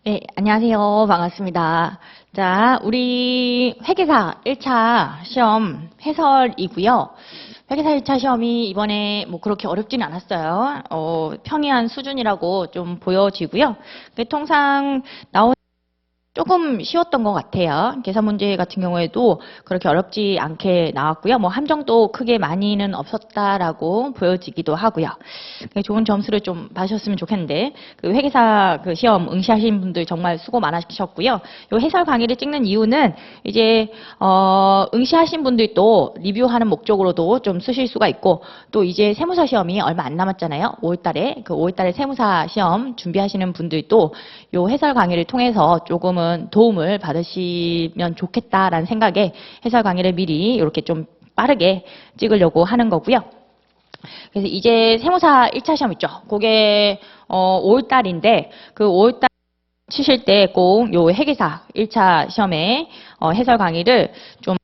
네, 안녕하세요. 반갑습니다. 자, 우리 회계사 1차 시험 해설이고요. 회계사 1차 시험이 이번에 뭐 그렇게 어렵지는 않았어요. 평이한 수준이라고 좀 보여지고요. 통상 나온 조금 쉬웠던 것 같아요. 계산 문제 같은 경우에도 그렇게 어렵지 않게 나왔고요. 뭐 함정도 크게 많이는 없었다라고 보여지기도 하고요. 좋은 점수를 좀 받으셨으면 좋겠는데 그 회계사 그 시험 응시하신 분들 정말 수고 많으셨고요. 이 해설 강의를 찍는 이유는 이제 응시하신 분들도 리뷰하는 목적으로도 좀 쓰실 수가 있고 또 이제 세무사 시험이 얼마 안 남았잖아요. 5월달에 그 5월달에 세무사 시험 준비하시는 분들도 이 해설 강의를 통해서 조금은 도움을 받으시면 좋겠다라는 생각에 해설 강의를 미리 이렇게 좀 빠르게 찍으려고 하는 거고요. 그래서 이제 세무사 1차 시험 있죠. 그게 5월달인데 그 5월달 치실 때 꼭 요 회계사 1차 시험에 해설 강의를 좀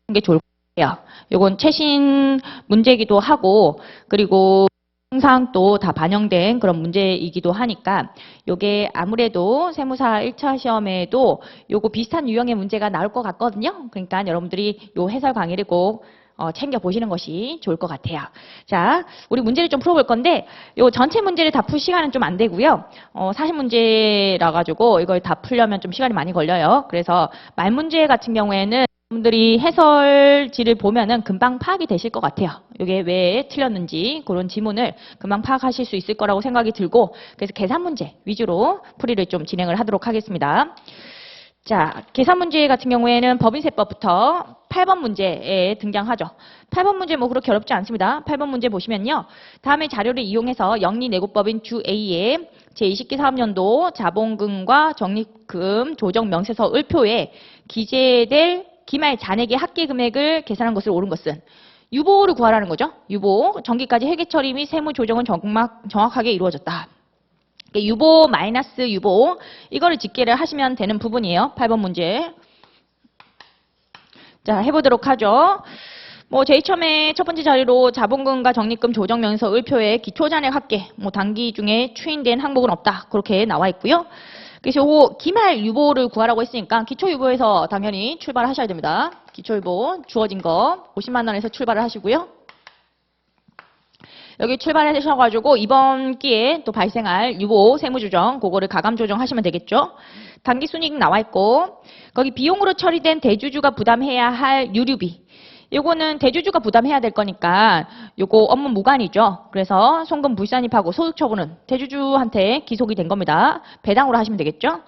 하는 게 좋을 것 같아요. 요건 최신 문제이기도 하고 그리고 항상 또 다 반영된 그런 문제이기도 하니까 요게 아무래도 세무사 1차 시험에도 요거 비슷한 유형의 문제가 나올 것 같거든요. 그러니까 여러분들이 요 해설 강의를 꼭 챙겨보시는 것이 좋을 것 같아요. 자, 우리 문제를 좀 풀어볼 건데 요 전체 문제를 다 풀 시간은 좀 안 되고요. 40문제라 가지고 이걸 다 풀려면 좀 시간이 많이 걸려요. 그래서 말문제 같은 경우에는 여러분들이 해설지를 보면은 금방 파악이 되실 것 같아요. 이게 왜 틀렸는지 그런 지문을 금방 파악하실 수 있을 거라고 생각이 들고 그래서 계산 문제 위주로 풀이를 좀 진행을 하도록 하겠습니다. 자, 계산 문제 같은 경우에는 법인세법부터 8번 문제에 등장하죠. 8번 문제 뭐 그렇게 어렵지 않습니다. 8번 문제 보시면요. 다음의 자료를 이용해서 영리내고법인 주 A의 제20기 사업연도 자본금과 적립금 조정 명세서 을표에 기재될 기말 잔액의 합계 금액을 계산한 것을 옳은 것은 유보를 구하라는 거죠. 유보, 정기까지 회계 처리 및 세무 조정은 정확하게 이루어졌다. 유보 마이너스 유보 이거를 집계를 하시면 되는 부분이에요. 8번 문제. 자, 해보도록 하죠. 뭐 제일 처음에 첫 번째 자료로 자본금과 적립금 조정 명세서 을표에 기초 잔액 합계 뭐 단기 중에 추인된 항목은 없다. 그렇게 나와 있고요. 그래서 요 기말 유보를 구하라고 했으니까 기초 유보에서 당연히 출발하셔야 됩니다. 기초 유보 주어진 거 50만 원에서 출발을 하시고요. 여기 출발하셔가지고 이번 기회에 또 발생할 유보 세무조정 그거를 가감 조정하시면 되겠죠. 단기순이익 나와 있고 거기 비용으로 처리된 대주주가 부담해야 할 유류비 요거는 대주주가 부담해야 될 거니까 요거 업무 무관이죠. 그래서 송금 불산입하고 소득처분은 대주주한테 기속이 된 겁니다. 배당으로 하시면 되겠죠.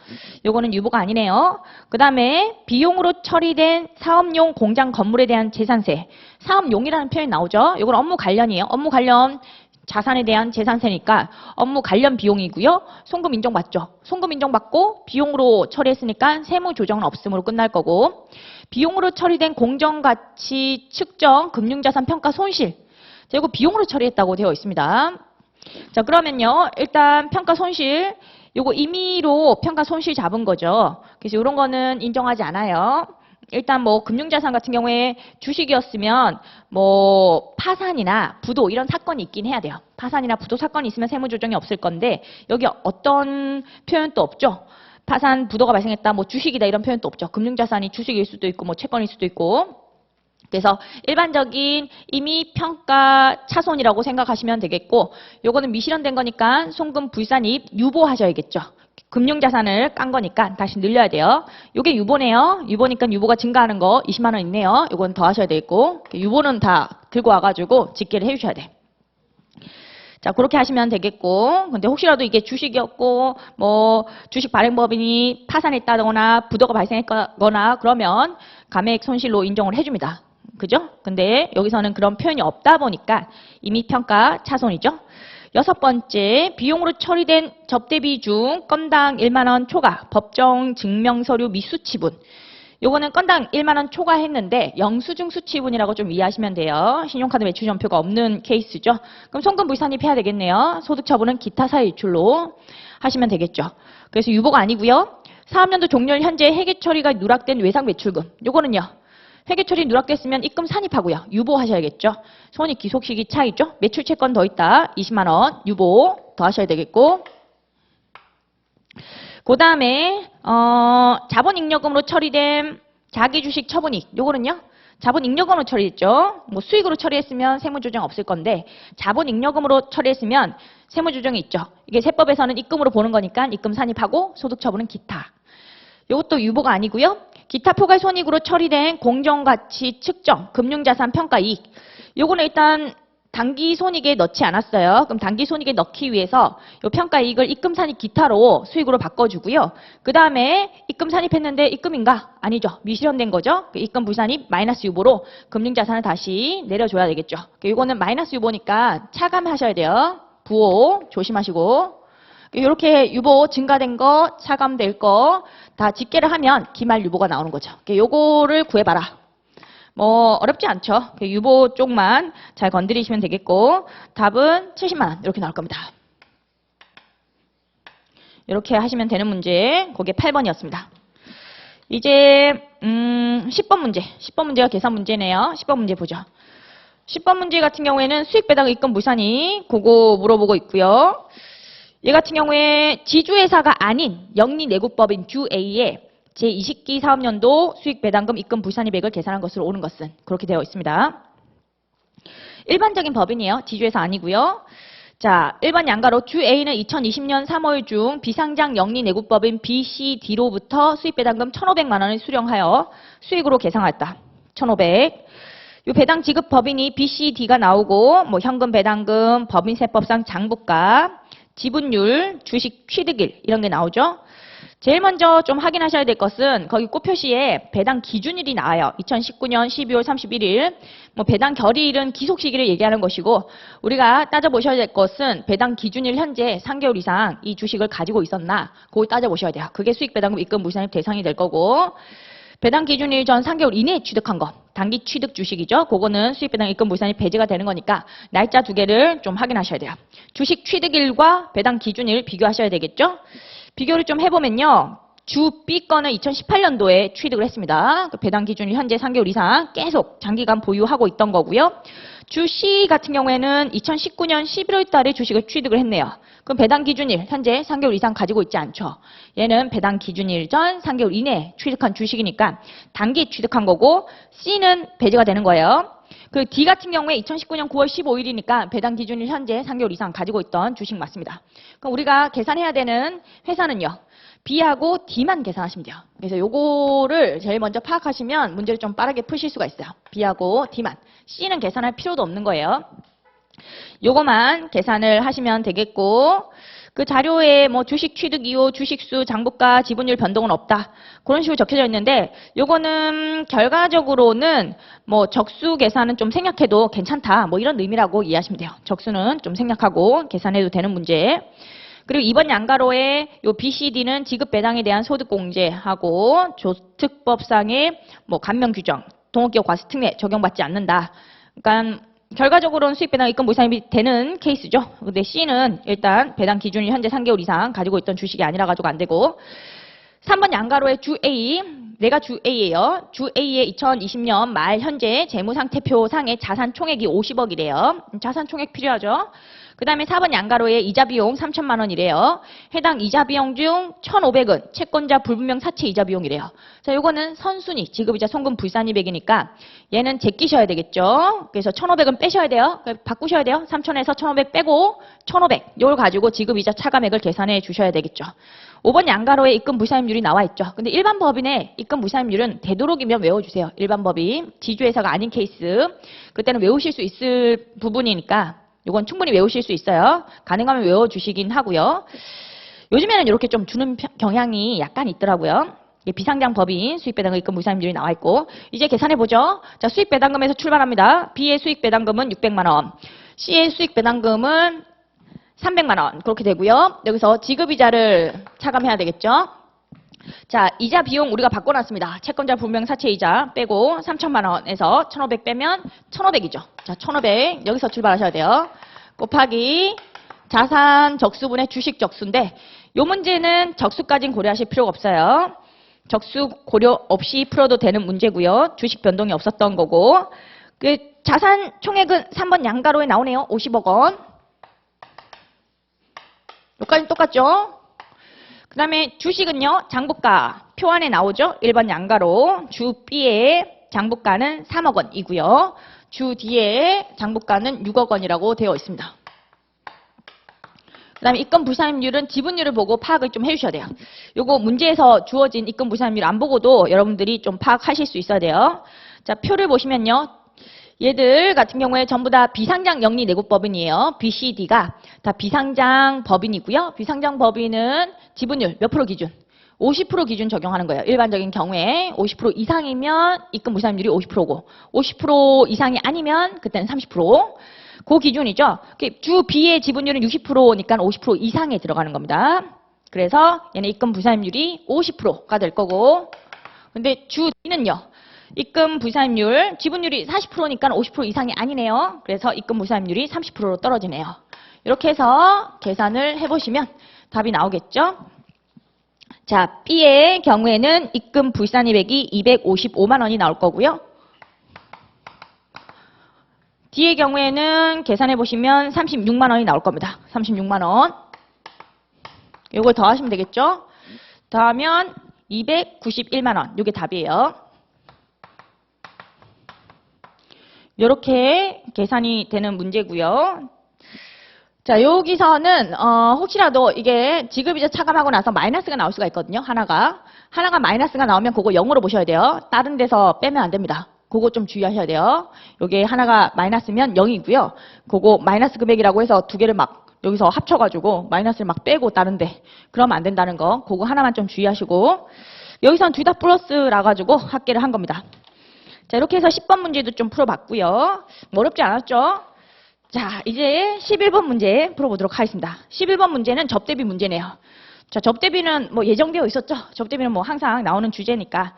요거는 유보가 아니네요. 그 다음에 비용으로 처리된 사업용 공장 건물에 대한 재산세. 사업용이라는 표현이 나오죠. 요건 업무 관련이에요. 업무 관련 자산에 대한 재산세니까 업무 관련 비용이고요. 송금 인정받죠. 송금 인정받고 비용으로 처리했으니까 세무 조정은 없음으로 끝날 거고 비용으로 처리된 공정가치 측정 금융자산 평가 손실. 자, 이거 비용으로 처리했다고 되어 있습니다. 자, 그러면요. 일단 평가 손실 요거 임의로 평가 손실 잡은 거죠. 그래서 이런 거는 인정하지 않아요. 일단 뭐 금융자산 같은 경우에 주식이었으면 뭐 파산이나 부도 이런 사건이 있긴 해야 돼요. 파산이나 부도 사건이 있으면 세무조정이 없을 건데 여기 어떤 표현도 없죠. 파산 부도가 발생했다 뭐 주식이다 이런 표현도 없죠. 금융자산이 주식일 수도 있고 뭐 채권일 수도 있고 그래서 일반적인 임의 평가 차손이라고 생각하시면 되겠고 요거는 미실현된 거니까 송금 불산입 유보하셔야겠죠. 금융자산을 깐 거니까 다시 늘려야 돼요. 요게 유보네요. 유보니까 유보가 증가하는 거 20만 원 있네요. 요건 더 하셔야 되겠고 유보는 다 들고 와가지고 집계를 해주셔야 돼. 자, 그렇게 하시면 되겠고 근데 혹시라도 이게 주식이었고 뭐 주식 발행법인이 파산했다거나 부도가 발생했거나 그러면 감액 손실로 인정을 해줍니다. 그죠? 근데 여기서는 그런 표현이 없다 보니까 임의 평가 차손이죠. 여섯 번째, 비용으로 처리된 접대비 중 건당 1만 원 초과, 법정 증명서류 미수치분. 요거는 건당 1만 원 초과했는데 영수증 수치분이라고 좀 이해하시면 돼요. 신용카드 매출전표가 없는 케이스죠. 그럼 송금 불산입해야 되겠네요. 소득처분은 기타 사유 유출로 하시면 되겠죠. 그래서 유보가 아니고요. 사업연도 종료일 현재 회계처리가 누락된 외상 매출금. 요거는요. 회계처리 누락됐으면 입금 산입하고요. 유보하셔야겠죠. 손익 기속 시기 차이죠. 매출 채권 더 있다. 20만 원 유보 더 하셔야 되겠고 그 다음에 자본잉여금으로 처리된 자기주식 처분익, 요거는요. 자본잉여금으로 처리했죠. 뭐 수익으로 처리했으면 세무조정 없을 건데 자본잉여금으로 처리했으면 세무조정이 있죠. 이게 세법에서는 입금으로 보는 거니까 입금 산입하고 소득처분은 기타. 요것도 유보가 아니고요. 기타 포괄손익으로 처리된 공정가치 측정, 금융자산 평가이익. 요거는 일단 당기손익에 넣지 않았어요. 그럼 당기손익에 넣기 위해서 요 평가이익을 입금산입 기타로 수익으로 바꿔주고요. 그 다음에 입금 산입했는데 입금인가? 아니죠. 미실현된 거죠. 입금 불산입 마이너스 유보로 금융자산을 다시 내려줘야 되겠죠. 이거는 마이너스 유보니까 차감하셔야 돼요. 부호 조심하시고. 이렇게 유보 증가된 거, 차감될 거 다 집계를 하면 기말 유보가 나오는 거죠. 요거를 구해봐라. 뭐 어렵지 않죠. 유보 쪽만 잘 건드리시면 되겠고 답은 70만 원 이렇게 나올 겁니다. 이렇게 하시면 되는 문제, 그게 8번이었습니다. 이제 10번 문제, 10번 문제가 계산 문제네요. 10번 문제 보죠. 10번 문제 같은 경우에는 수익 배당 입금 무산이 그거 물어보고 있고요. 얘 같은 경우에 지주회사가 아닌 영리내국법인 주A의 제20기 사업년도 수익 배당금 입금 불산입액을 계산한 것으로 오는 것은 그렇게 되어 있습니다. 일반적인 법인이에요. 지주회사 아니고요. 자, 1번 양가로 주A는 2020년 3월 중 비상장 영리내국법인 BCD로부터 수익 배당금 1,500만 원을 수령하여 수익으로 계상하였다. 1,500. 요 배당 지급 법인이 BCD가 나오고 뭐 현금 배당금, 법인세법상 장부가, 지분율, 주식 취득일 이런 게 나오죠. 제일 먼저 좀 확인하셔야 될 것은 거기 꽃표시에 배당 기준일이 나와요. 2019년 12월 31일. 뭐 배당 결의일은 기속 시기를 얘기하는 것이고 우리가 따져보셔야 될 것은 배당 기준일 현재 3개월 이상 이 주식을 가지고 있었나 그걸 따져보셔야 돼요. 그게 수익 배당금 입금 불산입 대상이 될 거고 배당 기준일 전 3개월 이내에 취득한 거 단기 취득 주식이죠. 그거는 수익 배당 입금 불산입 배제가 되는 거니까 날짜 두 개를 좀 확인하셔야 돼요. 주식 취득일과 배당 기준일 비교하셔야 되겠죠. 비교를 좀 해보면요. 주 B 건은 2018년도에 취득을 했습니다. 배당 기준일 현재 3개월 이상 계속 장기간 보유하고 있던 거고요. 주 C 같은 경우에는 2019년 11월 달에 주식을 취득을 했네요. 그럼 배당 기준일 현재 3개월 이상 가지고 있지 않죠. 얘는 배당 기준일 전 3개월 이내에 취득한 주식이니까 단기 취득한 거고 C는 배제가 되는 거예요. 그 D 같은 경우에 2019년 9월 15일이니까 배당 기준일 현재 3개월 이상 가지고 있던 주식 맞습니다. 그럼 우리가 계산해야 되는 회사는요. B하고 D만 계산하시면 돼요. 그래서 요거를 제일 먼저 파악하시면 문제를 좀 빠르게 푸실 수가 있어요. B하고 D만. C는 계산할 필요도 없는 거예요. 요거만 계산을 하시면 되겠고 그 자료에 뭐 주식 취득 이후 주식수, 장부가, 지분율 변동은 없다. 그런 식으로 적혀져 있는데 요거는 결과적으로는 뭐 적수 계산은 좀 생략해도 괜찮다. 뭐 이런 의미라고 이해하시면 돼요. 적수는 좀 생략하고 계산해도 되는 문제. 그리고 이번 양가로의 요 BCD는 지급 배당에 대한 소득 공제하고 조특법상의 뭐 감면 규정, 동업기업 과세특례 적용받지 않는다. 그러니까 결과적으로는 수익 배당 입금 무산입이 되는 케이스죠. 근데 C는 일단 배당 기준이 현재 3개월 이상 가지고 있던 주식이 아니라 가지고 안 되고 3번 양가로의 주 A, 내가 주 A예요. 주 A의 2020년 말 현재 재무상태표 상의 자산 총액이 50억이래요. 자산 총액 필요하죠. 그 다음에 4번 양가로의 이자 비용 3천만 원이래요. 해당 이자 비용 중 1,500은 채권자 불분명 사채 이자 비용이래요. 자, 요거는 선순위 지급이자 송금 불산입액이니까 얘는 제끼셔야 되겠죠. 그래서 1,500은 빼셔야 돼요. 바꾸셔야 돼요. 3,000에서 1,500 빼고 1,500 요걸 가지고 지급이자 차감액을 계산해 주셔야 되겠죠. 5번 양가로의 입금 불산입률이 나와 있죠. 근데 일반 법인의 입금 불산입률은 되도록이면 외워주세요. 일반 법인 지주회사가 아닌 케이스 그때는 외우실 수 있을 부분이니까 이건 충분히 외우실 수 있어요. 가능하면 외워주시긴 하고요. 요즘에는 이렇게 좀 주는 경향이 약간 있더라고요. 비상장 법인 수익배당금 입금 무산입률이 나와 있고 이제 계산해보죠. 자, 수익배당금에서 출발합니다. B의 수익배당금은 600만 원, C의 수익배당금은 300만 원 그렇게 되고요. 여기서 지급이자를 차감해야 되겠죠. 자, 이자 비용 우리가 바꿔놨습니다. 채권자 불분명 사채 이자 빼고 3천만 원에서 1,500 빼면 1,500이죠. 자, 1,500 여기서 출발하셔야 돼요. 곱하기 자산 적수분의 주식 적수인데 이 문제는 적수까지는 고려하실 필요가 없어요. 적수 고려 없이 풀어도 되는 문제고요. 주식 변동이 없었던 거고 그 자산 총액은 3번 양가로에 나오네요. 50억 원. 여기까지 똑같죠? 그다음에 주식은요. 장부가 표 안에 나오죠. 1번 양가로 주 B의 장부가는 3억 원이고요. 주 D의 장부가는 6억 원이라고 되어 있습니다. 그다음에 입금 부사임률은 지분율을 보고 파악을 좀 해주셔야 돼요. 요거 문제에서 주어진 입금 부사임률 안 보고도 여러분들이 좀 파악하실 수 있어야 돼요. 자, 표를 보시면요. 얘들 같은 경우에 전부 다 비상장 영리 내고법인이에요. B, C, D가 다 비상장 법인이고요. 비상장 법인은 지분율 몇 프로 기준? 50% 기준 적용하는 거예요. 일반적인 경우에 50% 이상이면 입금 부사임률이 50%고 50% 이상이 아니면 그때는 30%. 그 기준이죠. 주 B의 지분율은 60%니까 50% 이상에 들어가는 겁니다. 그래서 얘는 입금 부사임률이 50%가 될 거고, 근데 주 D는요. 입금 부사임률, 지분율이 40%니까 50% 이상이 아니네요. 그래서 입금 부사임률이 30%로 떨어지네요. 이렇게 해서 계산을 해보시면 답이 나오겠죠. 자, B의 경우에는 입금 불산이백이 255만 원이 나올 거고요. D의 경우에는 계산해 보시면 36만 원이 나올 겁니다. 36만 원. 요걸 더하시면 되겠죠? 더하면 291만 원. 요게 답이에요. 요렇게 계산이 되는 문제고요. 자, 여기서는 혹시라도 이게 지급이자 차감하고 나서 마이너스가 나올 수가 있거든요. 하나가 마이너스가 나오면 그거 0으로 보셔야 돼요. 다른 데서 빼면 안 됩니다. 그거 좀 주의하셔야 돼요. 요게 하나가 마이너스면 0이고요. 그거 마이너스 금액이라고 해서 두 개를 막 여기서 합쳐가지고 마이너스를 막 빼고 다른데 그러면 안 된다는 거. 그거 하나만 좀 주의하시고, 여기선 둘 다 플러스라 가지고 합계를 한 겁니다. 자, 이렇게 해서 10번 문제도 좀 풀어봤고요. 뭐 어렵지 않았죠? 자, 이제 11번 문제 풀어보도록 하겠습니다. 11번 문제는 접대비 문제네요. 자, 접대비는 뭐 예정되어 있었죠? 접대비는 뭐 항상 나오는 주제니까.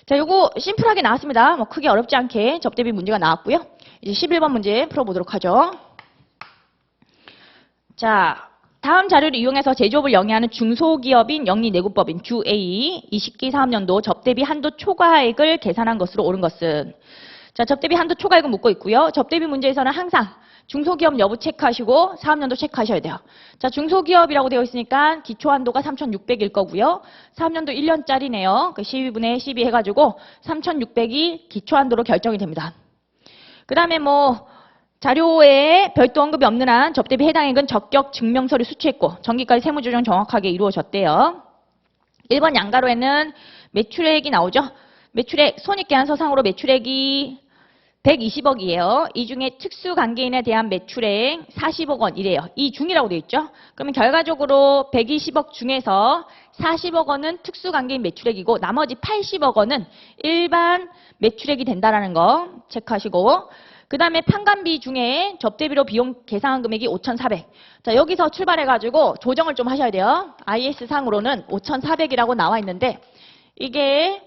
자, 요거 심플하게 나왔습니다. 뭐 크게 어렵지 않게 접대비 문제가 나왔고요. 이제 11번 문제 풀어보도록 하죠. 자, 다음 자료를 이용해서 제조업을 영위하는 중소기업인 영리내구법인 주 A 20기 사업년도 접대비 한도 초과액을 계산한 것으로 옳은 것은. 자, 접대비 한도 초과액은 묻고 있고요. 접대비 문제에서는 항상 중소기업 여부 체크하시고 사업년도 체크하셔야 돼요. 자, 중소기업이라고 되어 있으니까 기초한도가 3,600일 거고요. 사업년도 1년짜리네요. 그 12분의 12 해가지고 3,600이 기초한도로 결정이 됩니다. 그 다음에 뭐 자료에 별도 언급이 없는 한 접대비 해당액은 적격 증명서를 수취했고 정기까지 세무조정 정확하게 이루어졌대요. 1번 양가로에는 매출액이 나오죠. 매출액 손익계산서상으로 매출액이 120억이에요. 이 중에 특수관계인에 대한 매출액 40억 원이래요. 이 중이라고 되어 있죠. 그러면 결과적으로 120억 중에서 40억 원은 특수관계인 매출액이고 나머지 80억 원은 일반 매출액이 된다는 거 체크하시고, 그 다음에 판관비 중에 접대비로 비용 계상한 금액이 5,400. 자, 여기서 출발해가지고 조정을 좀 하셔야 돼요. IS상으로는 5,400이라고 나와 있는데 이게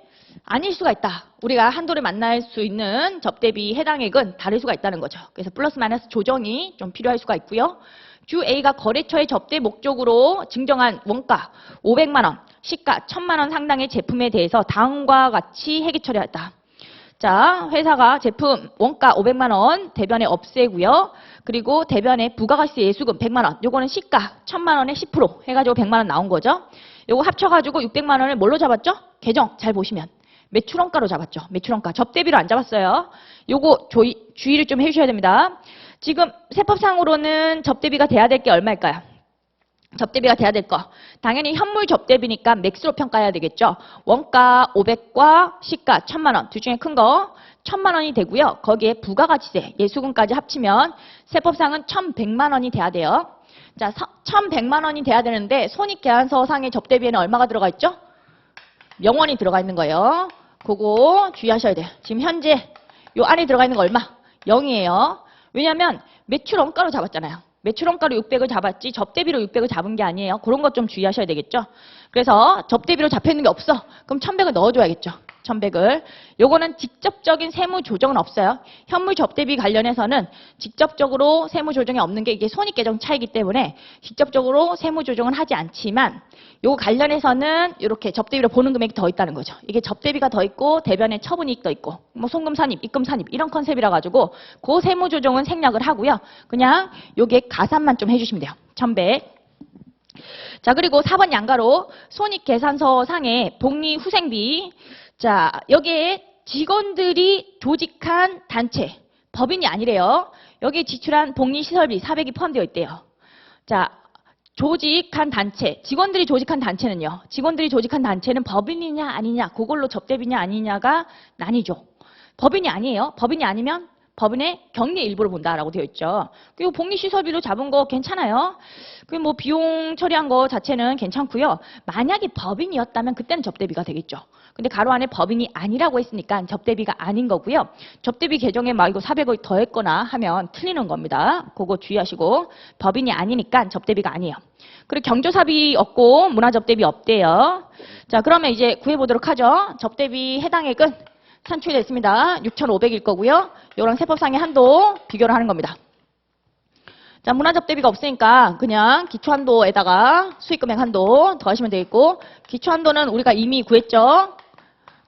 아닐 수가 있다. 우리가 한도를 만날 수 있는 접대비 해당액은 다를 수가 있다는 거죠. 그래서 플러스 마이너스 조정이 좀 필요할 수가 있고요. 주 A가 거래처의 접대 목적으로 증정한 원가 500만 원, 시가 1,000만 원 상당의 제품에 대해서 다음과 같이 회계 처리했다. 자, 회사가 제품 원가 500만 원 대변에 없애고요. 그리고 대변에 부가가치 예수금 100만 원. 요거는 시가 1,000만 원에 10% 해가지고 100만 원 나온 거죠. 요거 합쳐가지고 600만 원을 뭘로 잡았죠? 계정 잘 보시면 매출원가로 잡았죠. 매출원가. 접대비로 안 잡았어요. 요거 주의를 좀 해주셔야 됩니다. 지금 세법상으로는 접대비가 돼야 될 게 얼마일까요? 접대비가 돼야 될 거. 당연히 현물 접대비니까 맥스로 평가해야 되겠죠. 원가 500과 시가 1,000만 원. 둘 중에 큰 거 1,000만 원이 되고요. 거기에 부가가치세, 예수금까지 합치면 세법상은 1,100만 원이 돼야 돼요. 자, 1,100만 원이 돼야 되는데 손익계산서상의 접대비에는 얼마가 들어가 있죠? 0원이 들어가 있는 거예요. 그거 주의하셔야 돼요. 지금 현재 요 안에 들어가 있는 거 얼마? 0이에요. 왜냐하면 매출 원가로 잡았잖아요. 매출 원가로 600을 잡았지 접대비로 600을 잡은 게 아니에요. 그런 것 좀 주의하셔야 되겠죠. 그래서 접대비로 잡혀있는 게 없어. 그럼 1,100을 넣어줘야겠죠. 1,100을. 요거는 직접적인 세무 조정은 없어요. 현물 접대비 관련해서는 직접적으로 세무 조정이 없는 게 이게 손익계정 차이기 때문에 직접적으로 세무 조정은 하지 않지만 요 관련해서는 이렇게 접대비로 보는 금액이 더 있다는 거죠. 이게 접대비가 더 있고 대변에 처분이익 더 있고 뭐 송금 산입, 입금 산입 이런 컨셉이라 가지고 그 세무 조정은 생략을 하고요. 그냥 요게 가산만 좀 해주시면 돼요. 1,100. 자, 그리고 4번 양가로 손익계산서 상의 복리후생비. 자, 여기에 직원들이 조직한 단체, 법인이 아니래요. 여기에 지출한 복리시설비 400이 포함되어 있대요. 자, 조직한 단체, 직원들이 조직한 단체는요. 직원들이 조직한 단체는 법인이냐 아니냐, 그걸로 접대비냐 아니냐가 나뉘죠. 법인이 아니에요. 법인이 아니면 법인의 경리 일부를 본다라고 되어 있죠. 그리고 복리시설비로 잡은 거 괜찮아요. 그 뭐 비용 처리한 거 자체는 괜찮고요. 만약에 법인이었다면 그때는 접대비가 되겠죠. 근데 가로 안에 법인이 아니라고 했으니까 접대비가 아닌 거고요. 접대비 계정에 막 이거 400을 더했거나 하면 틀리는 겁니다. 그거 주의하시고 법인이 아니니까 접대비가 아니에요. 그리고 경조사비 없고 문화접대비 없대요. 자, 그러면 이제 구해보도록 하죠. 접대비 해당액은 산출됐습니다. 6,500일 거고요. 이랑 세법상의 한도 비교를 하는 겁니다. 자, 문화접대비가 없으니까 그냥 기초한도에다가 수익금액 한도 더하시면 되겠고, 기초한도는 우리가 이미 구했죠.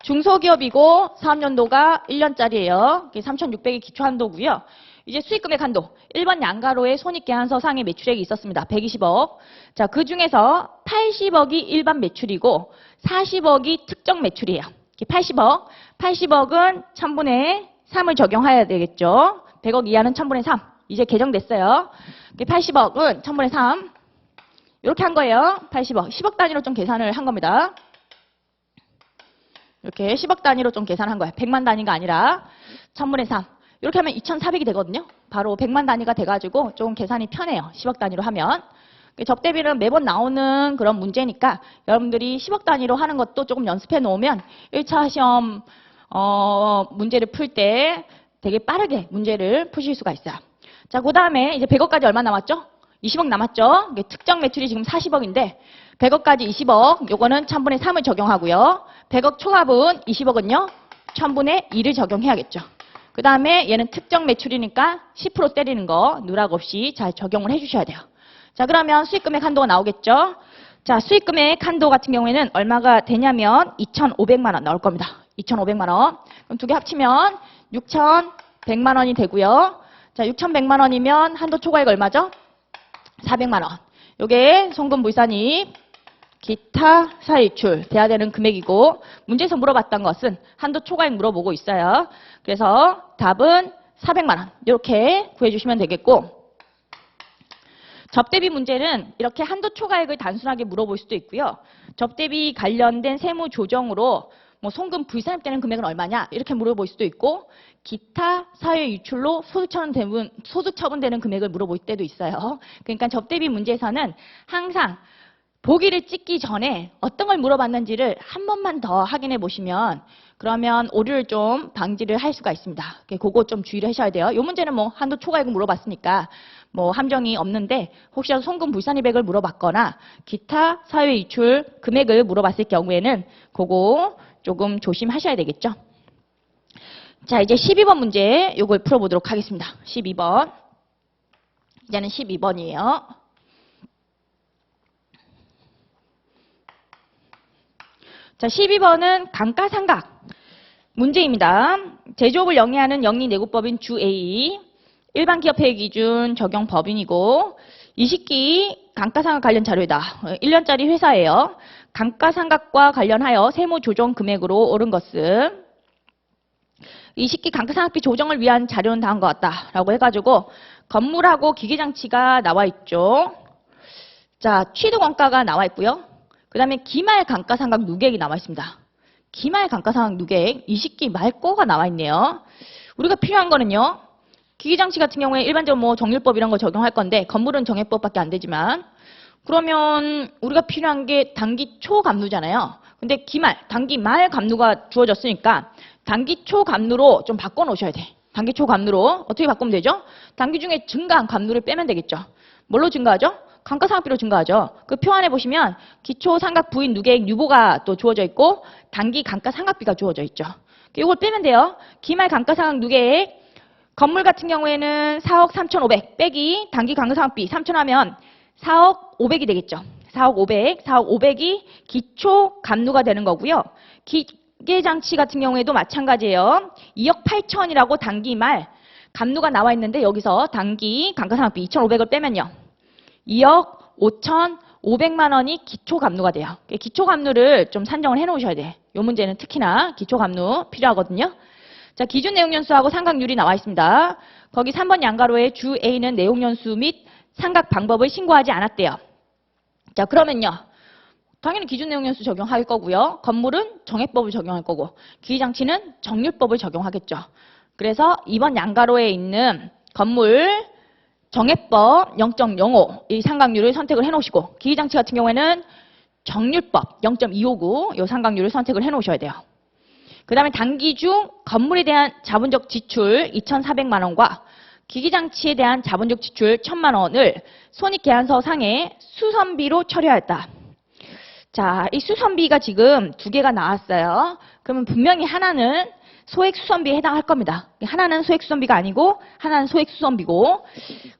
중소기업이고 사업연도가 1년짜리예요. 3,600이 기초한도고요. 이제 수익금액 한도. 1번 양가로의 손익계산서 상의 매출액이 있었습니다. 120억. 자, 그 중에서 80억이 일반 매출이고 40억이 특정 매출이에요. 80억. 80억은 1000분의 3을 적용해야 되겠죠. 100억 이하는 1000분의 3. 이제 개정됐어요. 80억은 1000분의 3. 이렇게 한 거예요. 80억. 10억 단위로 좀 계산을 한 겁니다. 이렇게 10억 단위로 좀 계산한 거예요. 100만 단위가 아니라 1000분의 3. 이렇게 하면 2,400이 되거든요. 바로 100만 단위가 돼가지고 조금 계산이 편해요. 10억 단위로 하면. 접대비는 매번 나오는 그런 문제니까 여러분들이 10억 단위로 하는 것도 조금 연습해 놓으면 1차 시험 문제를 풀 때 되게 빠르게 문제를 푸실 수가 있어요. 자, 그 다음에 이제 100억까지 얼마 남았죠? 20억 남았죠? 특정 매출이 지금 40억인데 100억까지 20억, 요거는 1000분의 3을 적용하고요. 100억 초합은 20억은요, 1000분의 2를 적용해야겠죠. 그 다음에 얘는 특정 매출이니까 10% 때리는 거 누락 없이 잘 적용을 해주셔야 돼요. 자, 그러면 수익금액 한도가 나오겠죠? 자, 수익금액 한도 같은 경우에는 얼마가 되냐면 2,500만 원 나올 겁니다. 2,500만 원. 그럼 두 개 합치면 6,100만 원이 되고요. 자, 6,100만 원이면 한도 초과액 얼마죠? 400만 원. 요게 송금 물산입, 기타 사유출 돼야 되는 금액이고, 문제에서 물어봤던 것은 한도 초과액 물어보고 있어요. 그래서 답은 400만 원. 이렇게 구해주시면 되겠고, 접대비 문제는 이렇게 한도 초과액을 단순하게 물어볼 수도 있고요. 접대비 관련된 세무 조정으로 뭐 송금 불산입되는 금액은 얼마냐 이렇게 물어볼 수도 있고, 기타 사회 유출로 소득 처분되는 금액을 물어볼 때도 있어요. 그러니까 접대비 문제에서는 항상 보기를 찍기 전에 어떤 걸 물어봤는지를 한 번만 더 확인해 보시면 그러면 오류를 좀 방지를 할 수가 있습니다. 그거 좀 주의를 하셔야 돼요. 이 문제는 뭐 한도 초과액을 물어봤으니까 뭐 함정이 없는데, 혹시라도 송금 불산입액을 물어봤거나 기타 사회 유출 금액을 물어봤을 경우에는 그거 조금 조심하셔야 되겠죠. 자, 이제 12번 문제 이걸 풀어보도록 하겠습니다. 12번. 이제는 12번이에요. 자, 12번은 감가상각 문제입니다. 제조업을 영위하는 영리내구법인 주 A, 일반 기업회계 기준 적용 법인이고, 20기 감가상각 관련 자료이다. 1년짜리 회사예요. 감가상각과 관련하여 세무 조정 금액으로 오른 것은 20기 감가상각비 조정을 위한 자료는 다음과 같다라고 해가지고 건물하고 기계장치가 나와 있죠. 자, 취득 원가가 나와 있고요. 그 다음에 기말 감가상각 누계액이 나와 있습니다. 기말 감가상각 누계액 20기 말고가 나와 있네요. 우리가 필요한 거는요, 기계장치 같은 경우에 일반적으로 뭐 정률법 이런 거 적용할 건데 건물은 정액법밖에 안 되지만, 그러면 우리가 필요한 게 단기 초 감루잖아요. 근데 기말, 단기 말 감루가 주어졌으니까 단기 초 감루로 좀 바꿔 놓으셔야 돼. 단기 초 감루로 어떻게 바꾸면 되죠? 단기 중에 증가한 감루를 빼면 되겠죠. 뭘로 증가하죠? 감가상각비로 증가하죠. 그 표 안에 보시면 기초 상각 부인 누계액 유보가 또 주어져 있고 단기 감가상각비가 주어져 있죠. 이걸 빼면 돼요. 기말 감가상각 누계액, 건물 같은 경우에는 4억 3,500 빼기 단기 감가상각비 3,000 하면 4억 500이 되겠죠. 4억 500, 4억 500이 기초 감루가 되는 거고요. 기계장치 같은 경우에도 마찬가지예요. 2억 8천이라고 단기 말 감루가 나와 있는데 여기서 단기 감가상각비 2,500을 빼면요, 2억 500만 원이 기초감루가 돼요. 기초감루를 좀 산정을 해놓으셔야 돼. 이 문제는 특히나 기초감루 필요하거든요. 자, 기준 내용연수하고 삼각률이 나와 있습니다. 거기 3번 양가로의 주 A는 내용연수 및 삼각 방법을 신고하지 않았대요. 자, 그러면요. 당연히 기준 내용연수 적용할 거고요. 건물은 정액법을 적용할 거고 기기장치는 정률법을 적용하겠죠. 그래서 이번 양가로에 있는 건물 정액법 0.05 이 삼각률을 선택을 해놓으시고 기기장치 같은 경우에는 정률법 0.259 이 삼각률을 선택을 해놓으셔야 돼요. 그 다음에 단기 중 건물에 대한 자본적 지출 2,400만 원과 기기장치에 대한 자본적 지출 1,000만 원을 손익계산서 상에 수선비로 처리하였다. 자, 이 수선비가 지금 두 개가 나왔어요. 그러면 분명히 하나는 소액수선비에 해당할 겁니다. 하나는 소액수선비가 아니고 하나는 소액수선비고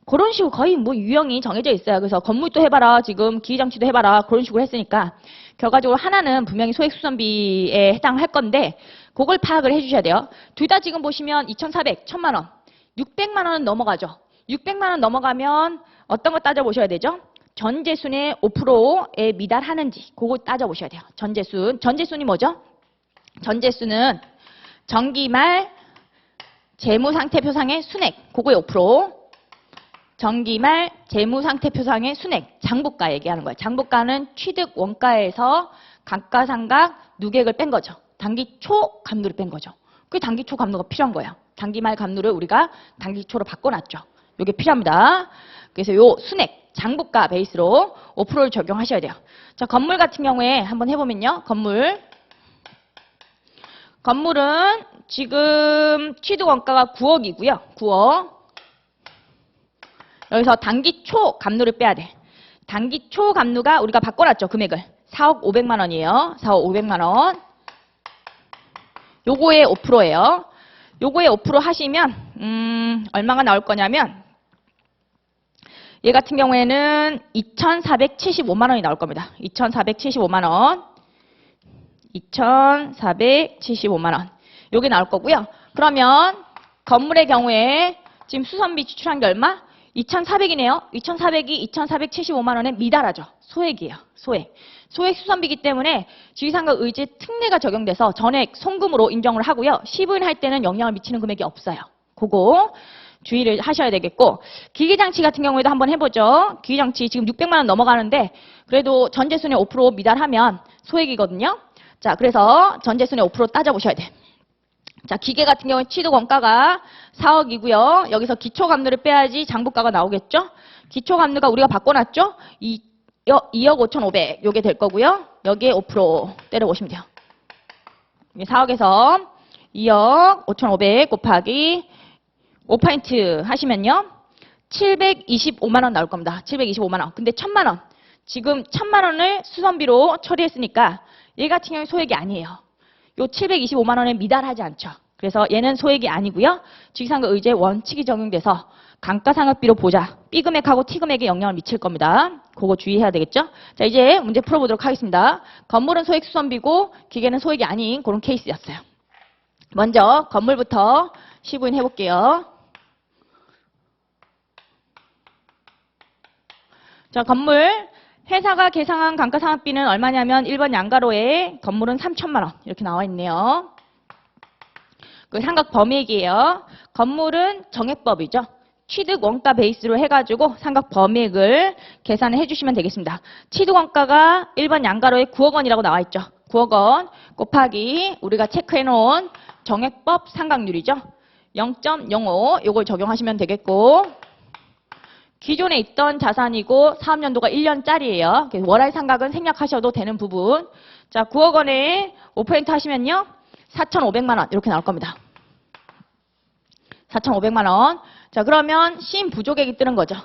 그런 식으로 거의 뭐 유형이 정해져 있어요. 그래서 건물도 해봐라, 지금 기기장치도 해봐라 그런 식으로 했으니까 결과적으로 하나는 분명히 소액수선비에 해당할 건데 그걸 파악을 해주셔야 돼요. 둘 다 지금 보시면 2,400, 1,000만 원, 600만 원은 넘어가죠. 600만 원 넘어가면 어떤 거 따져보셔야 되죠? 전재순의 5%에 미달하는지 그거 따져보셔야 돼요. 전재순. 전재순이 뭐죠? 전재순은 정기말 재무상태표상의 순액, 그거의 5%. 정기말 재무상태표상의 순액, 장부가 얘기하는 거예요. 장부가는 취득 원가에서 감가상각 누객을 뺀 거죠. 단기 초 감루를 뺀 거죠. 그게 단기 초 감루가 필요한 거예요. 단기말 감루를 우리가 단기 초로 바꿔놨죠. 이게 필요합니다. 그래서 요 순액, 장부가 베이스로 5%를 적용하셔야 돼요. 자, 건물 같은 경우에 한번 해보면요. 건물은 지금 취득 원가가 9억이고요. 9억. 여기서 단기 초 감루를 빼야 돼. 단기 초 감루가 우리가 바꿔놨죠. 금액을. 4억 500만 원이에요. 4억 500만 원. 요거의 5%예요. 요거의 5% 하시면 얼마가 나올 거냐면 얘 같은 경우에는 2,475만 원이 나올 겁니다. 2,475만 원. 2,475만 원. 요게 나올 거고요. 그러면 건물의 경우에 지금 수선비 지출한 게 얼마? 2,400이네요. 2,400이 2,475만 원에 미달하죠. 소액이에요. 소액. 소액 수선비이기 때문에 지휘상각 의제 특례가 적용돼서 전액 송금으로 인정을 하고요. 시부인할 때는 영향을 미치는 금액이 없어요. 그거 주의를 하셔야 되겠고 기기장치 같은 경우에도 한번 해보죠. 기기장치 지금 600만 원 넘어가는데 그래도 전재순의 5% 미달하면 소액이거든요. 자, 그래서 전재순의 5% 따져보셔야 돼. 자, 기계 같은 경우에 취득 원가가 4억이고요. 여기서 기초감루를 빼야지 장부가가 나오겠죠. 기초감루가 우리가 바꿔놨죠. 2억 5,500 요게 될 거고요. 여기에 5% 때려보시면 돼요. 4억에서 2억 5,500 곱하기 5% 하시면요. 725만 원 나올 겁니다. 725만 원. 근데 1,000만 원. 지금 1,000만 원을 수선비로 처리했으니까 얘 같은 경우는 소액이 아니에요. 요 725만 원에 미달하지 않죠. 그래서 얘는 소액이 아니고요. 지휘상각 의제 원칙이 적용돼서 감가상각비로 보자. B금액하고 T금액에 영향을 미칠 겁니다. 그거 주의해야 되겠죠? 자, 이제 문제 풀어보도록 하겠습니다. 건물은 소액 수선비고 기계는 소액이 아닌 그런 케이스였어요. 먼저 건물부터 시부인 해볼게요. 자, 건물 회사가 계상한 감가상각비는 얼마냐면 1번 양가로에 건물은 3,000만 원 이렇게 나와 있네요. 그 상각 범위액이에요. 건물은 정액법이죠. 취득 원가 베이스로 해가지고 상각 범위액을 계산을 해주시면 되겠습니다. 취득 원가가 1번 양가로에 9억 원이라고 나와 있죠. 9억 원 곱하기 우리가 체크해 놓은 정액법 상각률이죠. 0.05 요걸 적용하시면 되겠고 기존에 있던 자산이고 사업연도가 1년짜리예요. 월할 상각은 생략하셔도 되는 부분. 자, 9억 원에 5% 하시면요. 4,500만 원 이렇게 나올 겁니다. 4,500만 원. 자, 그러면 시임 부족액이 뜨는 거죠.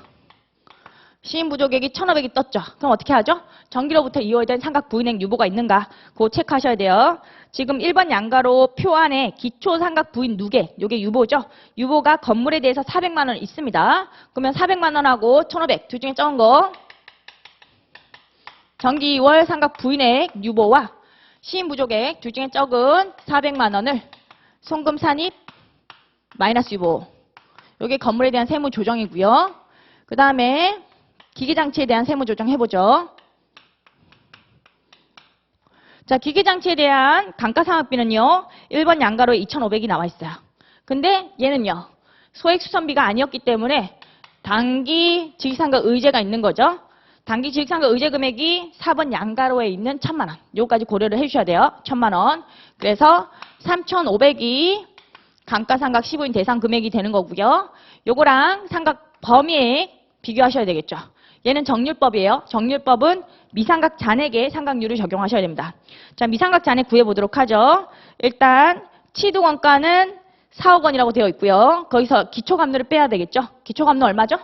시임 부족액이 1,500이 떴죠. 그럼 어떻게 하죠? 정기로부터 이월된 상각 부인액 유보가 있는가? 그거 체크하셔야 돼요. 지금 1번 양가로 표 안에 기초 상각 부인 누계, 요게 유보죠. 유보가 건물에 대해서 400만 원 있습니다. 그러면 400만 원하고 1,500 둘 중에 적은 거 정기 2월 상각 부인액 유보와 시임 부족액 둘 중에 적은 400만 원을 송금 산입 마이너스 유보. 요게 건물에 대한 세무 조정이고요. 그 다음에 기기장치에 대한 세무 조정 해보죠. 자, 기계장치에 대한 감가상각비는요. 1번 양가로에 2,500이 나와 있어요. 근데 얘는요. 소액수선비가 아니었기 때문에 단기 직상각 의제가 있는 거죠. 단기 직상각 의제 금액이 4번 양가로에 있는 1,000만 원. 요까지 고려를 해주셔야 돼요. 1,000만 원. 그래서 3,500이 감가상각 시부인 대상 금액이 되는 거고요. 요거랑 상각 범위액 비교하셔야 되겠죠. 얘는 정률법이에요. 정률법은 미상각 잔액에 상각률을 적용하셔야 됩니다. 자, 미상각 잔액 구해보도록 하죠. 일단 취득원가는 4억 원이라고 되어 있고요. 거기서 기초감로를 빼야 되겠죠. 기초감로 얼마죠?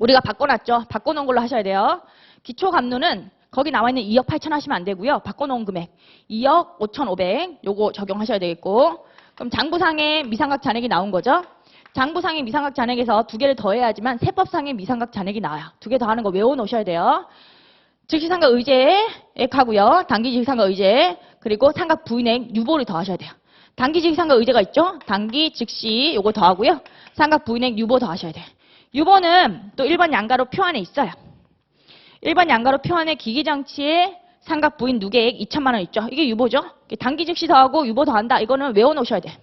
우리가 바꿔놨죠. 바꿔놓은 걸로 하셔야 돼요. 기초감로는 거기 나와 있는 2억 8천 하시면 안 되고요. 바꿔놓은 금액 2억 5,500 요거 적용하셔야 되겠고, 그럼 장부상의 미상각 잔액이 나온 거죠. 장부상의 미상각 잔액에서 두 개를 더해야지만 세법상의 미상각 잔액이 나와요. 두 개 더하는 거 외워놓으셔야 돼요. 즉시상각 의제액하고요. 단기 즉시상각 의제, 그리고 상각 부인액 유보를 더하셔야 돼요. 단기 즉시상각 의제가 있죠. 단기 즉시 요거 더하고요. 상각 부인액 유보 더하셔야 돼요. 유보는 또 1번 양가로 표안에 있어요. 1번 양가로 표안에 기계장치에 상각 부인 누계액 2,000만 원 있죠. 이게 유보죠. 단기 즉시 더하고 유보 더한다. 이거는 외워놓으셔야 돼요.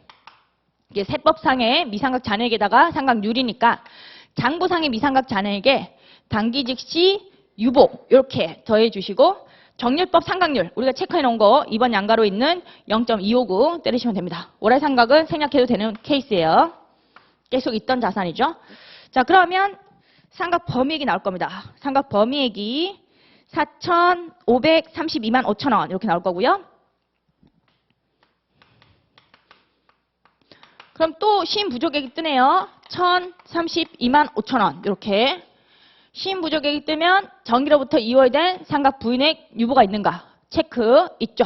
이게 세법상의 미상각 잔액에다가 상각률이니까 장부상의 미상각 잔액에 단기 즉시 유보 이렇게 더해주시고, 정률법 상각률 우리가 체크해 놓은 거 2번 양가로 있는 0.259 때리시면 됩니다. 월할 상각은 생략해도 되는 케이스예요. 계속 있던 자산이죠. 자, 그러면 상각 범위액이 나올 겁니다. 상각 범위액이 4,532만 5천 원 이렇게 나올 거고요. 그럼 또 시인부족액이 뜨네요. 1,032만 5천 원 이렇게. 시인부족액이 뜨면 전기로부터 이월된 상각 부인액 유보가 있는가 체크 있죠.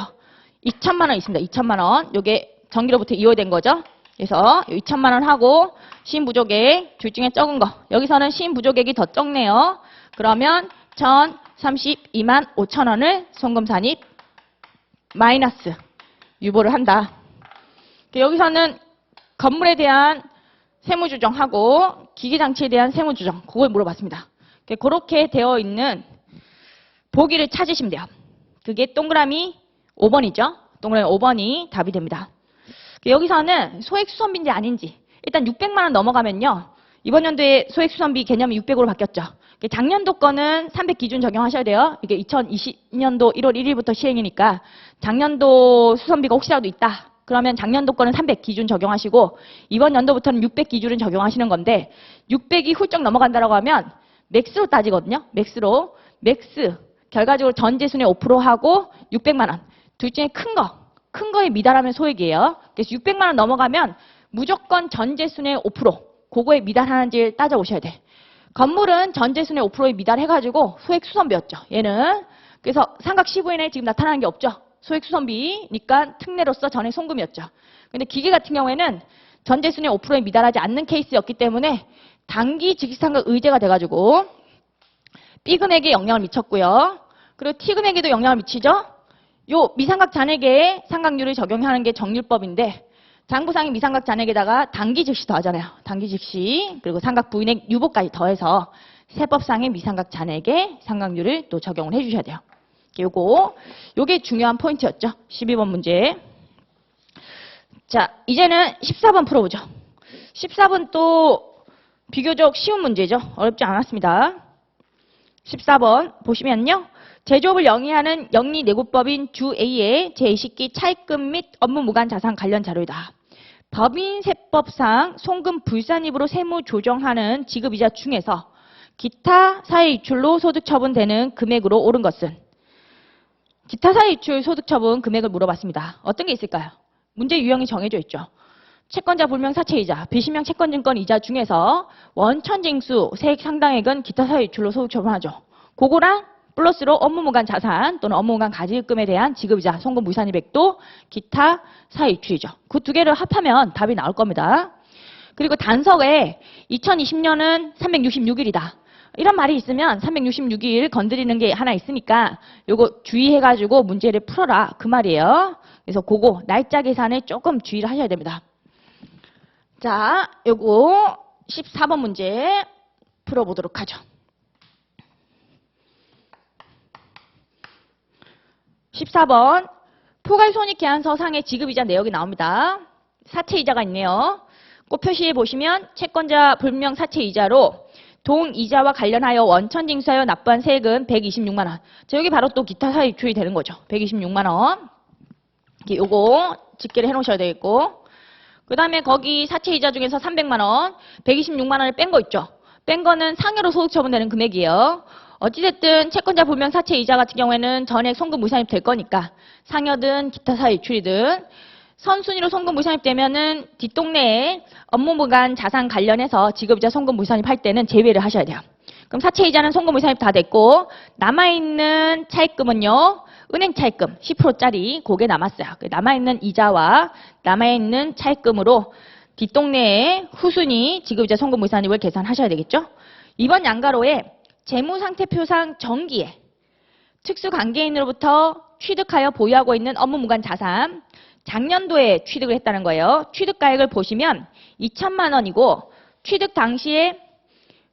2,000만 원 있습니다. 2,000만 원. 요게 전기로부터 이월된 거죠. 그래서 2,000만 원 하고 시인부족액 둘 중에 적은 거. 여기서는 시인부족액이 더 적네요. 그러면 1,032만 5천 원을 송금산입 마이너스 유보를 한다. 여기서는 건물에 대한 세무조정하고 기계장치에 대한 세무조정 그걸 물어봤습니다. 그렇게 되어 있는 보기를 찾으시면 돼요. 그게 동그라미 5번이죠. 동그라미 5번이 답이 됩니다. 여기서는 소액수선비인지 아닌지 일단 600만 원 넘어가면요. 이번 연도에 소액수선비 개념이 600으로 바뀌었죠. 작년도 거는 300 기준 적용하셔야 돼요. 이게 2020년도 1월 1일부터 시행이니까 작년도 수선비가 혹시라도 있다. 그러면 작년도 거는 300 기준 적용하시고 이번 연도부터는 600 기준을 적용하시는 건데 600이 훌쩍 넘어간다고 하면 맥스로 따지거든요. 맥스로. 맥스 결과적으로 전재순의 5%하고 600만 원. 둘 중에 큰 거에 미달하면 소액이에요. 그래서 600만 원 넘어가면 무조건 전재순의 5%. 그거에 미달하는지를 따져오셔야 돼. 건물은 전재순의 5%에 미달해가지고 소액 수선비였죠. 얘는. 그래서 상각 시부인에 지금 나타나는 게 없죠. 소액 수선비니까 특례로서 전액 송금이었죠. 근데 기계 같은 경우에는 전재순의 5%에 미달하지 않는 케이스였기 때문에 단기 직시상각 의제가 돼가지고 B 금액에 영향을 미쳤고요. 그리고 T 금액에도 영향을 미치죠. 요 미상각 잔액에 상각률을 적용하는 게 정률법인데 장부상의 미상각 잔액에다가 단기 즉시 더하잖아요. 단기 즉시 그리고 상각 부인액 유보까지 더해서 세법상의 미상각 잔액에 상각률을 또 적용을 해주셔야 돼요. 요게 중요한 포인트였죠. 12번 문제. 자, 이제는 14번 풀어보죠. 14번 또 비교적 쉬운 문제죠. 어렵지 않았습니다. 14번 보시면요. 제조업을 영위하는 영리내구법인 주 A의 제20기 차입금 및 업무 무관 자산 관련 자료이다. 법인세법상 송금 불산입으로 세무 조정하는 지급이자 중에서 기타 사회 이출로 소득 처분되는 금액으로 옳은 것은? 기타 사회 이출 소득 처분 금액을 물어봤습니다. 어떤 게 있을까요? 문제 유형이 정해져 있죠. 채권자 불명 사채이자, 비신명 채권증권 이자 중에서 원천징수 세액 상당액은 기타 사회 이출로 소득 처분하죠. 그거랑 플러스로 업무무관 자산 또는 업무무관 가지급금에 대한 지급이자 송금 불산입액도 기타 사회 이출이죠. 그 두 개를 합하면 답이 나올 겁니다. 그리고 단서에 2020년은 366일이다. 이런 말이 있으면 366일 건드리는 게 하나 있으니까 요거 주의해가지고 문제를 풀어라 그 말이에요. 그래서 그거 날짜 계산에 조금 주의를 하셔야 됩니다. 자, 요거 14번 문제 풀어보도록 하죠. 14번 포괄손익계약서 상의 지급이자 내역이 나옵니다. 사채이자가 있네요. 꼭 표시해 보시면 채권자 불명 사채이자로 동이자와 관련하여 원천징수하여 납부한 세액은 126만 원. 자, 여기 바로 또 기타 사유 입출이 되는 거죠. 126만 원. 요거 집계를 해 놓으셔야 되겠고. 그 다음에 거기 사채이자 중에서 300만 원, 126만 원을 뺀 거 있죠. 뺀 거는 상여로 소득 처분되는 금액이에요. 어찌됐든 채권자 불명 사채이자 같은 경우에는 전액 송금 무산입 될 거니까 상여든 기타 사유 입출이든 선순위로 송금 무산입되면은 뒷동네에 업무무관 자산 관련해서 지급이자 송금 무산입할 때는 제외를 하셔야 돼요. 그럼 사채이자는 송금 무산입 다 됐고 남아있는 차입금은요. 은행 차입금 10%짜리 그게 남았어요. 남아있는 이자와 남아있는 차입금으로 뒷동네에 후순위 지급이자 송금 무산입을 계산하셔야 되겠죠. 이번 양가로에 재무상태표상 정기에 특수관계인으로부터 취득하여 보유하고 있는 업무무관 자산 작년도에 취득을 했다는 거예요. 취득가액을 보시면 2천만 원이고 취득 당시에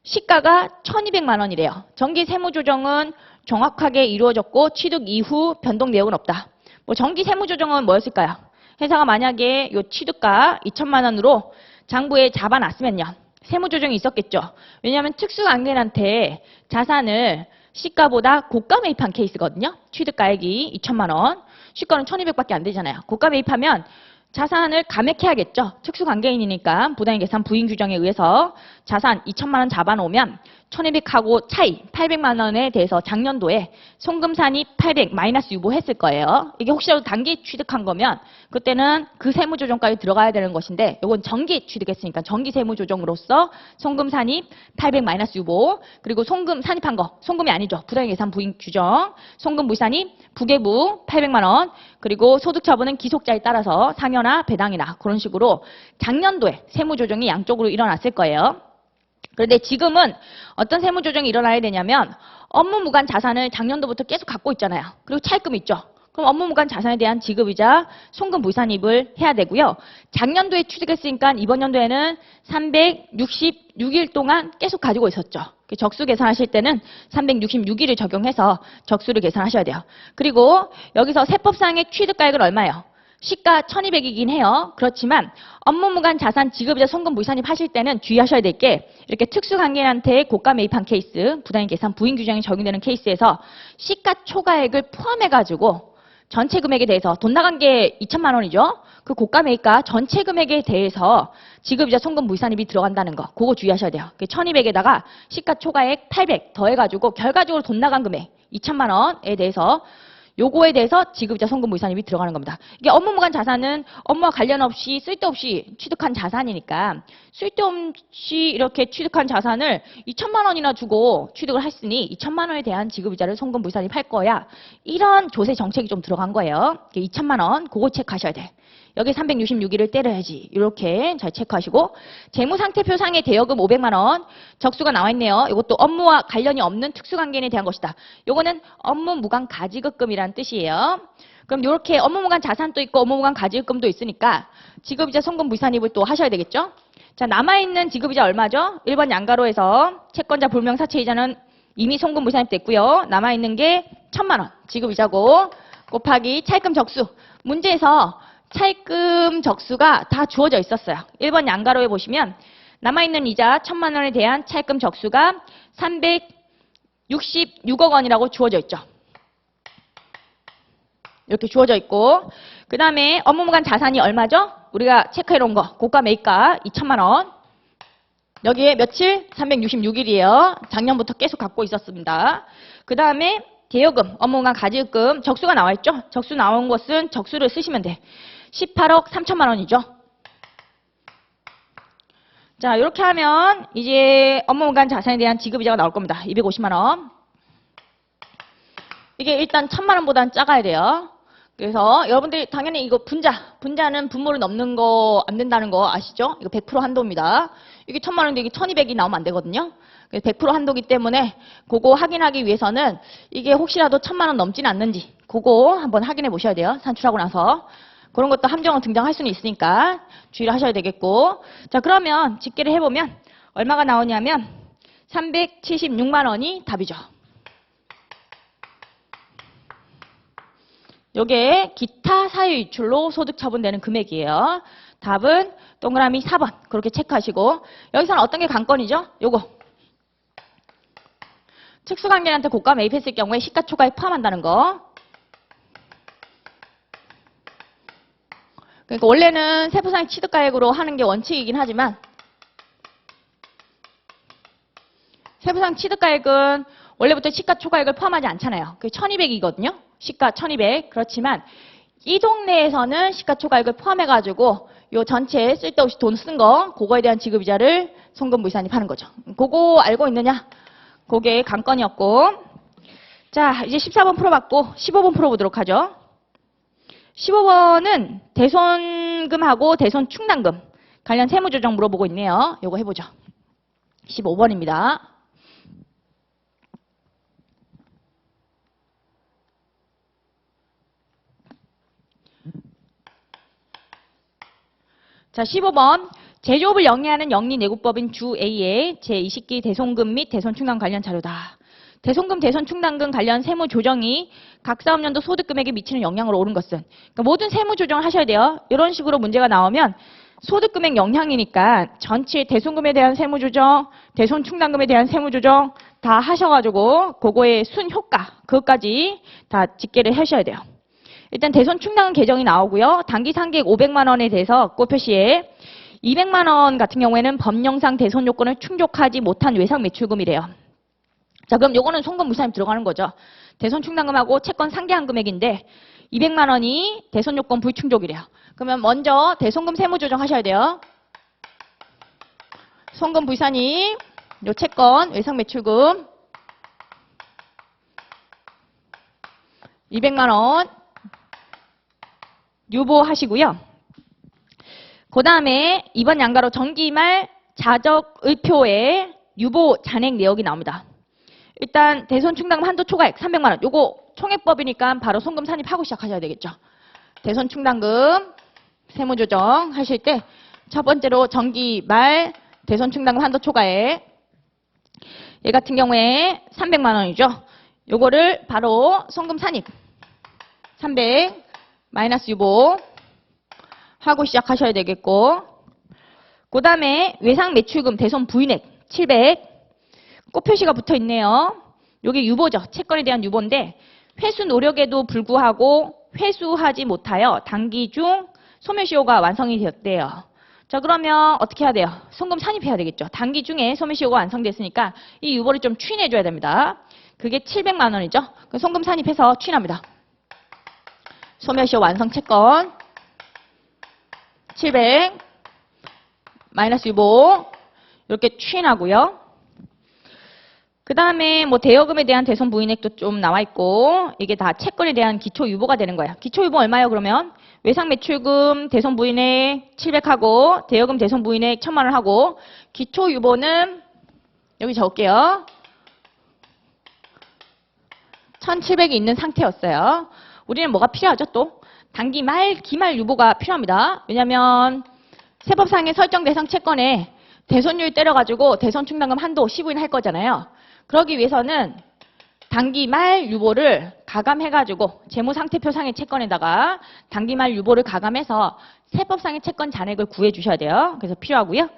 시가가 1,200만 원이래요. 정기 세무조정은 정확하게 이루어졌고 취득 이후 변동 내역은 없다. 뭐 정기 세무조정은 뭐였을까요? 회사가 만약에 요 취득가 2천만 원으로 장부에 잡아놨으면요. 세무조정이 있었겠죠. 왜냐하면 특수관계인한테 자산을 시가보다 고가 매입한 케이스거든요. 취득가액이 2천만 원. 시가는 1,200밖에 안 되잖아요. 고가 매입하면 자산을 감액해야겠죠. 특수관계인이니까 부당이계산 부인 규정에 의해서 자산 2천만 원 잡아놓으면 1,200하고 차이 800만 원에 대해서 작년도에 송금산입 800 마이너스 유보했을 거예요. 이게 혹시라도 단기 취득한 거면 그때는 그 세무조정까지 들어가야 되는 것인데 이건 정기 취득했으니까 정기 세무조정으로서 송금산입 800 마이너스 유보 그리고 송금 산입한 거 송금이 아니죠. 부당이계산 부인 규정 송금 무산입 부계부 800만 원 그리고 소득처분은 기속자에 따라서 상여나 배당이나 그런 식으로 작년도에 세무조정이 양쪽으로 일어났을 거예요. 그런데 지금은 어떤 세무조정이 일어나야 되냐면 업무무관 자산을 작년도부터 계속 갖고 있잖아요. 그리고 차입금이 있죠. 그럼 업무무관 자산에 대한 지급이자 송금 무산입을 해야 되고요. 작년도에 취득했으니까 이번 연도에는 366일 동안 계속 가지고 있었죠. 적수 계산하실 때는 366일을 적용해서 적수를 계산하셔야 돼요. 그리고 여기서 세법상의 취득가액은 얼마예요? 시가 1,200이긴 해요. 그렇지만 업무무관 자산 지급이자 송금 무산입 하실 때는 주의하셔야 될 게 이렇게 특수관계인한테 고가 매입한 케이스, 부당이계산 부인 규정이 적용되는 케이스에서 시가 초과액을 포함해가지고 전체 금액에 대해서 돈 나간 게 2천만 원이죠. 그 고가 매입가 전체 금액에 대해서 지급이자 송금 무산입이 들어간다는 거. 그거 주의하셔야 돼요. 1,200에다가 시가 초과액 800 더해가지고 결과적으로 돈 나간 금액 2천만 원에 대해서 요거에 대해서 지급이자 송금 무산입이 들어가는 겁니다. 이게 업무무관 자산은 업무와 관련 없이 쓸데없이 취득한 자산이니까 쓸데없이 이렇게 취득한 자산을 2천만 원이나 주고 취득을 했으니 2천만 원에 대한 지급이자를 송금 무산입 할 거야. 이런 조세 정책이 좀 들어간 거예요. 2천만 원 그거 체크하셔야 돼. 여기 366일을 때려야지. 이렇게 잘 체크하시고 재무상태표상의 대여금 500만 원 적수가 나와 있네요. 이것도 업무와 관련이 없는 특수관계인에 대한 것이다. 이거는 업무무관 가지급금이라는 뜻이에요. 그럼 이렇게 업무무관 자산도 있고 업무무관 가지급금도 있으니까 지급이자 송금 무산입을 또 하셔야 되겠죠. 자, 남아있는 지급이자 얼마죠? 1번 양가로에서 채권자 불명 사채이자는 이미 송금 무산입 됐고요. 남아있는 게 1,000만 원 지급이자고 곱하기 차입금 적수. 문제에서 차입금 적수가 다 주어져 있었어요. 1번 양가로에 보시면 남아있는 이자 1,000만 원에 대한 차입금 적수가 366억 원이라고 주어져 있죠. 이렇게 주어져 있고 그 다음에 업무무관 자산이 얼마죠? 우리가 체크해 놓은 거 고가 매입가 2천만 원 여기에 며칠? 366일이에요. 작년부터 계속 갖고 있었습니다. 그 다음에 대여금, 업무무관 가지급금 적수가 나와 있죠? 적수 나온 것은 적수를 쓰시면 돼. 18억 3천만 원이죠. 자, 이렇게 하면 이제 업무무관 자산에 대한 지급이자가 나올 겁니다. 250만 원. 이게 일단 1,000만 원보다는 작아야 돼요. 그래서 여러분들이 당연히 이거 분자는 분모를 넘는 거 안 된다는 거 아시죠? 이거 100% 한도입니다. 이게 1,000만 원인데 이게 1,200이 나오면 안 되거든요. 100% 한도기 때문에 그거 확인하기 위해서는 이게 혹시라도 1,000만 원 넘지는 않는지 그거 한번 확인해 보셔야 돼요. 산출하고 나서. 그런 것도 함정은 등장할 수는 있으니까 주의를 하셔야 되겠고. 자, 그러면 집계를 해보면 얼마가 나오냐면 376만 원이 답이죠. 요게 기타 사유 이출로 소득 처분되는 금액이에요. 답은 동그라미 4번 그렇게 체크하시고 여기서는 어떤 게 관건이죠? 요거 특수관계한테 고가 매입했을 경우에 시가초과에 포함한다는 거. 그러니까 원래는 세부상의 취득가액으로 하는 게 원칙이긴 하지만 세부상 취득가액은 원래부터 시가초과액을 포함하지 않잖아요. 그게 1200이거든요. 시가 1200. 그렇지만 이 동네에서는 시가초과액을 포함해가지고 요 전체 쓸데없이 돈 쓴 거 그거에 대한 지급이자를 송금부의산입하는 거죠. 그거 알고 있느냐? 그게 관건이었고 자 이제 14번 풀어봤고 15번 풀어보도록 하죠. 15번은 대손금하고 대손충당금 관련 세무조정 물어보고 있네요. 요거 해보죠. 15번입니다. 자, 15번. 제조업을 영위하는 영리내구법인 주 A의 제20기 대손금 및 대손충당 관련 자료다. 대손금, 대손충당금 관련 세무조정이 각 사업연도 소득금액에 미치는 영향으로 옳은 것은 그러니까 모든 세무조정을 하셔야 돼요. 이런 식으로 문제가 나오면 소득금액 영향이니까 전체 대손금에 대한 세무조정, 대손충당금에 대한 세무조정 다 하셔가지고 그거의 순효과 그것까지 다 집계를 하셔야 돼요. 일단 대손충당은 계정이 나오고요. 단기 상계액 500만 원에 대해서 꼴표시에 200만 원 같은 경우에는 법령상 대손 요건을 충족하지 못한 외상 매출금이래요. 자, 그럼 요거는 송금부산입 들어가는 거죠. 대손충당금하고 채권 상계한 금액인데 200만 원이 대손 요건 불충족이래요. 그러면 먼저 대손금 세무조정 하셔야 돼요. 송금부산입, 요 채권 외상 매출금 200만 원 유보하시고요. 그 다음에 이번 양가로 정기말 자적의표에 유보 잔액 내역이 나옵니다. 일단 대손충당금 한도 초과액 300만 원. 요거 총액법이니까 바로 송금 산입하고 시작하셔야 되겠죠. 대손충당금 세무조정 하실 때 첫 번째로 정기말 대손충당금 한도 초과액 얘 같은 경우에 300만 원이죠. 요거를 바로 송금 산입 300 마이너스 유보 하고 시작하셔야 되겠고 그 다음에 외상 매출금 대손 부인액 700 꽃표시가 붙어 있네요. 요게 유보죠. 채권에 대한 유보인데 회수 노력에도 불구하고 회수하지 못하여 단기 중 소멸시효가 완성이 되었대요. 자 그러면 어떻게 해야 돼요? 송금 산입해야 되겠죠. 단기 중에 소멸시효가 완성됐으니까 이 유보를 좀 추인해줘야 됩니다. 그게 700만 원이죠. 송금 산입해서 추인합니다. 소멸시효 완성 채권 700 마이너스 유보 이렇게 추인하고요. 그 다음에 뭐 대여금에 대한 대손 부인액도 좀 나와 있고 이게 다 채권에 대한 기초 유보가 되는 거예요. 기초 유보 얼마예요? 그러면 외상 매출금 대손 부인액 700하고 대여금 대손 부인액 1000만 원 하고 기초 유보는 여기 적을게요. 1700이 있는 상태였어요. 우리는 뭐가 필요하죠 또? 단기 말, 기말 유보가 필요합니다. 왜냐면 세법상의 설정 대상 채권에 대손율 때려가지고 대손충당금 한도 15인 할 거잖아요. 그러기 위해서는 단기 말 유보를 가감해가지고 재무상태표상의 채권에다가 단기 말 유보를 가감해서 세법상의 채권 잔액을 구해주셔야 돼요. 그래서 필요하고요.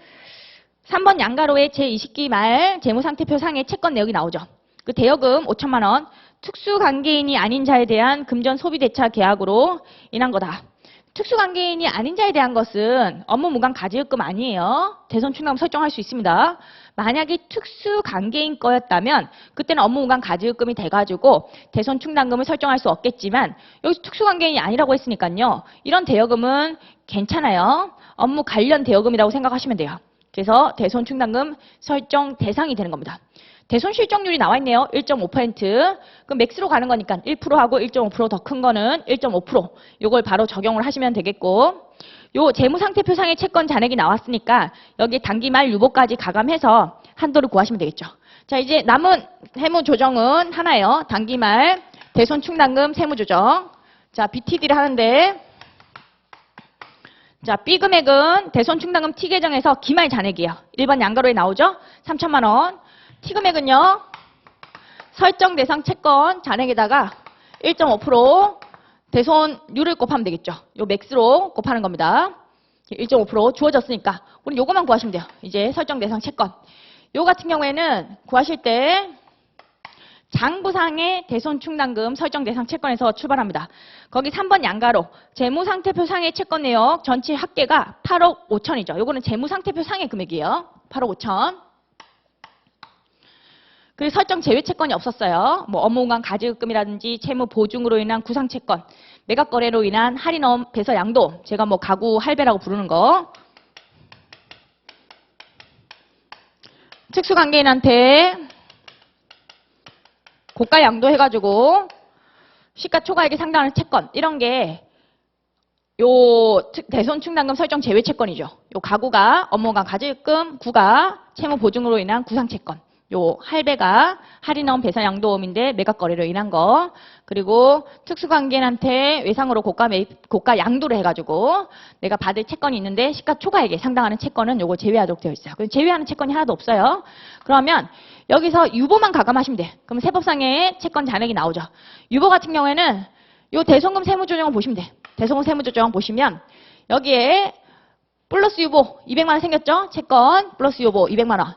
3번 양가로의 제20기 말 재무상태표상의 채권 내역이 나오죠. 그 대여금 5천만 원. 특수관계인이 아닌 자에 대한 금전 소비대차 계약으로 인한 거다. 특수관계인이 아닌 자에 대한 것은 업무 무관 가지의금 아니에요. 대손충당금 설정할 수 있습니다. 만약에 특수관계인 거였다면 그때는 업무 무관 가지의금이 돼가지고 대손충당금을 설정할 수 없겠지만 여기서 특수관계인이 아니라고 했으니까요. 이런 대여금은 괜찮아요. 업무 관련 대여금이라고 생각하시면 돼요. 그래서 대손충당금 설정 대상이 되는 겁니다. 대손 실적률이 나와 있네요. 1.5%. 그럼 맥스로 가는 거니까 1%하고 1.5% 더 큰 거는 1.5%. 요걸 바로 적용을 하시면 되겠고 요 재무상태표상의 채권 잔액이 나왔으니까 여기 단기 말 유보까지 가감해서 한도를 구하시면 되겠죠. 자 이제 남은 세무조정은 하나예요. 단기 말 대손충당금 세무조정. 자 BTD를 하는데 자 B 금액은 대손충당금 T 계정에서 기말 잔액이에요. 일반 양가로에 나오죠. 3천만 원. T 금액은요. 설정 대상 채권 잔액에다가 1.5% 대손율을 곱하면 되겠죠. 요 맥스로 곱하는 겁니다. 1.5% 주어졌으니까 우리 요거만 구하시면 돼요. 이제 설정 대상 채권. 요 같은 경우에는 구하실 때 장부상의 대손 충당금 설정 대상 채권에서 출발합니다. 거기 3번 양가로 재무상태표 상의 채권 내역 전체 합계가 8억 5천이죠. 요거는 재무상태표 상의 금액이에요. 8억 5천. 그리고 설정 제외 채권이 없었어요. 뭐 업무공간 가지급금이라든지 채무 보증으로 인한 구상 채권, 매각 거래로 인한 할인업 배서 양도, 제가 뭐 가구 할배라고 부르는 거. 특수관계인한테 고가 양도 해가지고 시가초과액에 상당하는 채권, 이런 게 요 대손 충당금 설정 제외 채권이죠. 요 가구가 업무공간 가지급, 구가 채무 보증으로 인한 구상 채권. 요 할배가 할인원 배상 양도음인데 매각 거래로 인한 거. 그리고 특수관계인한테 외상으로 고가 양도를 해가지고 내가 받을 채권이 있는데 시가초과액에 상당하는 채권은 요거 제외하도록 되어 있어요. 제외하는 채권이 하나도 없어요. 그러면 여기서 유보만 가감하시면 돼. 그럼 세법상의 채권 잔액이 나오죠. 유보 같은 경우에는 요 대손금 세무조정을 보시면 돼. 대손금 세무조정 보시면 여기에 플러스 유보 200만 원 생겼죠? 채권 플러스 유보 200만 원.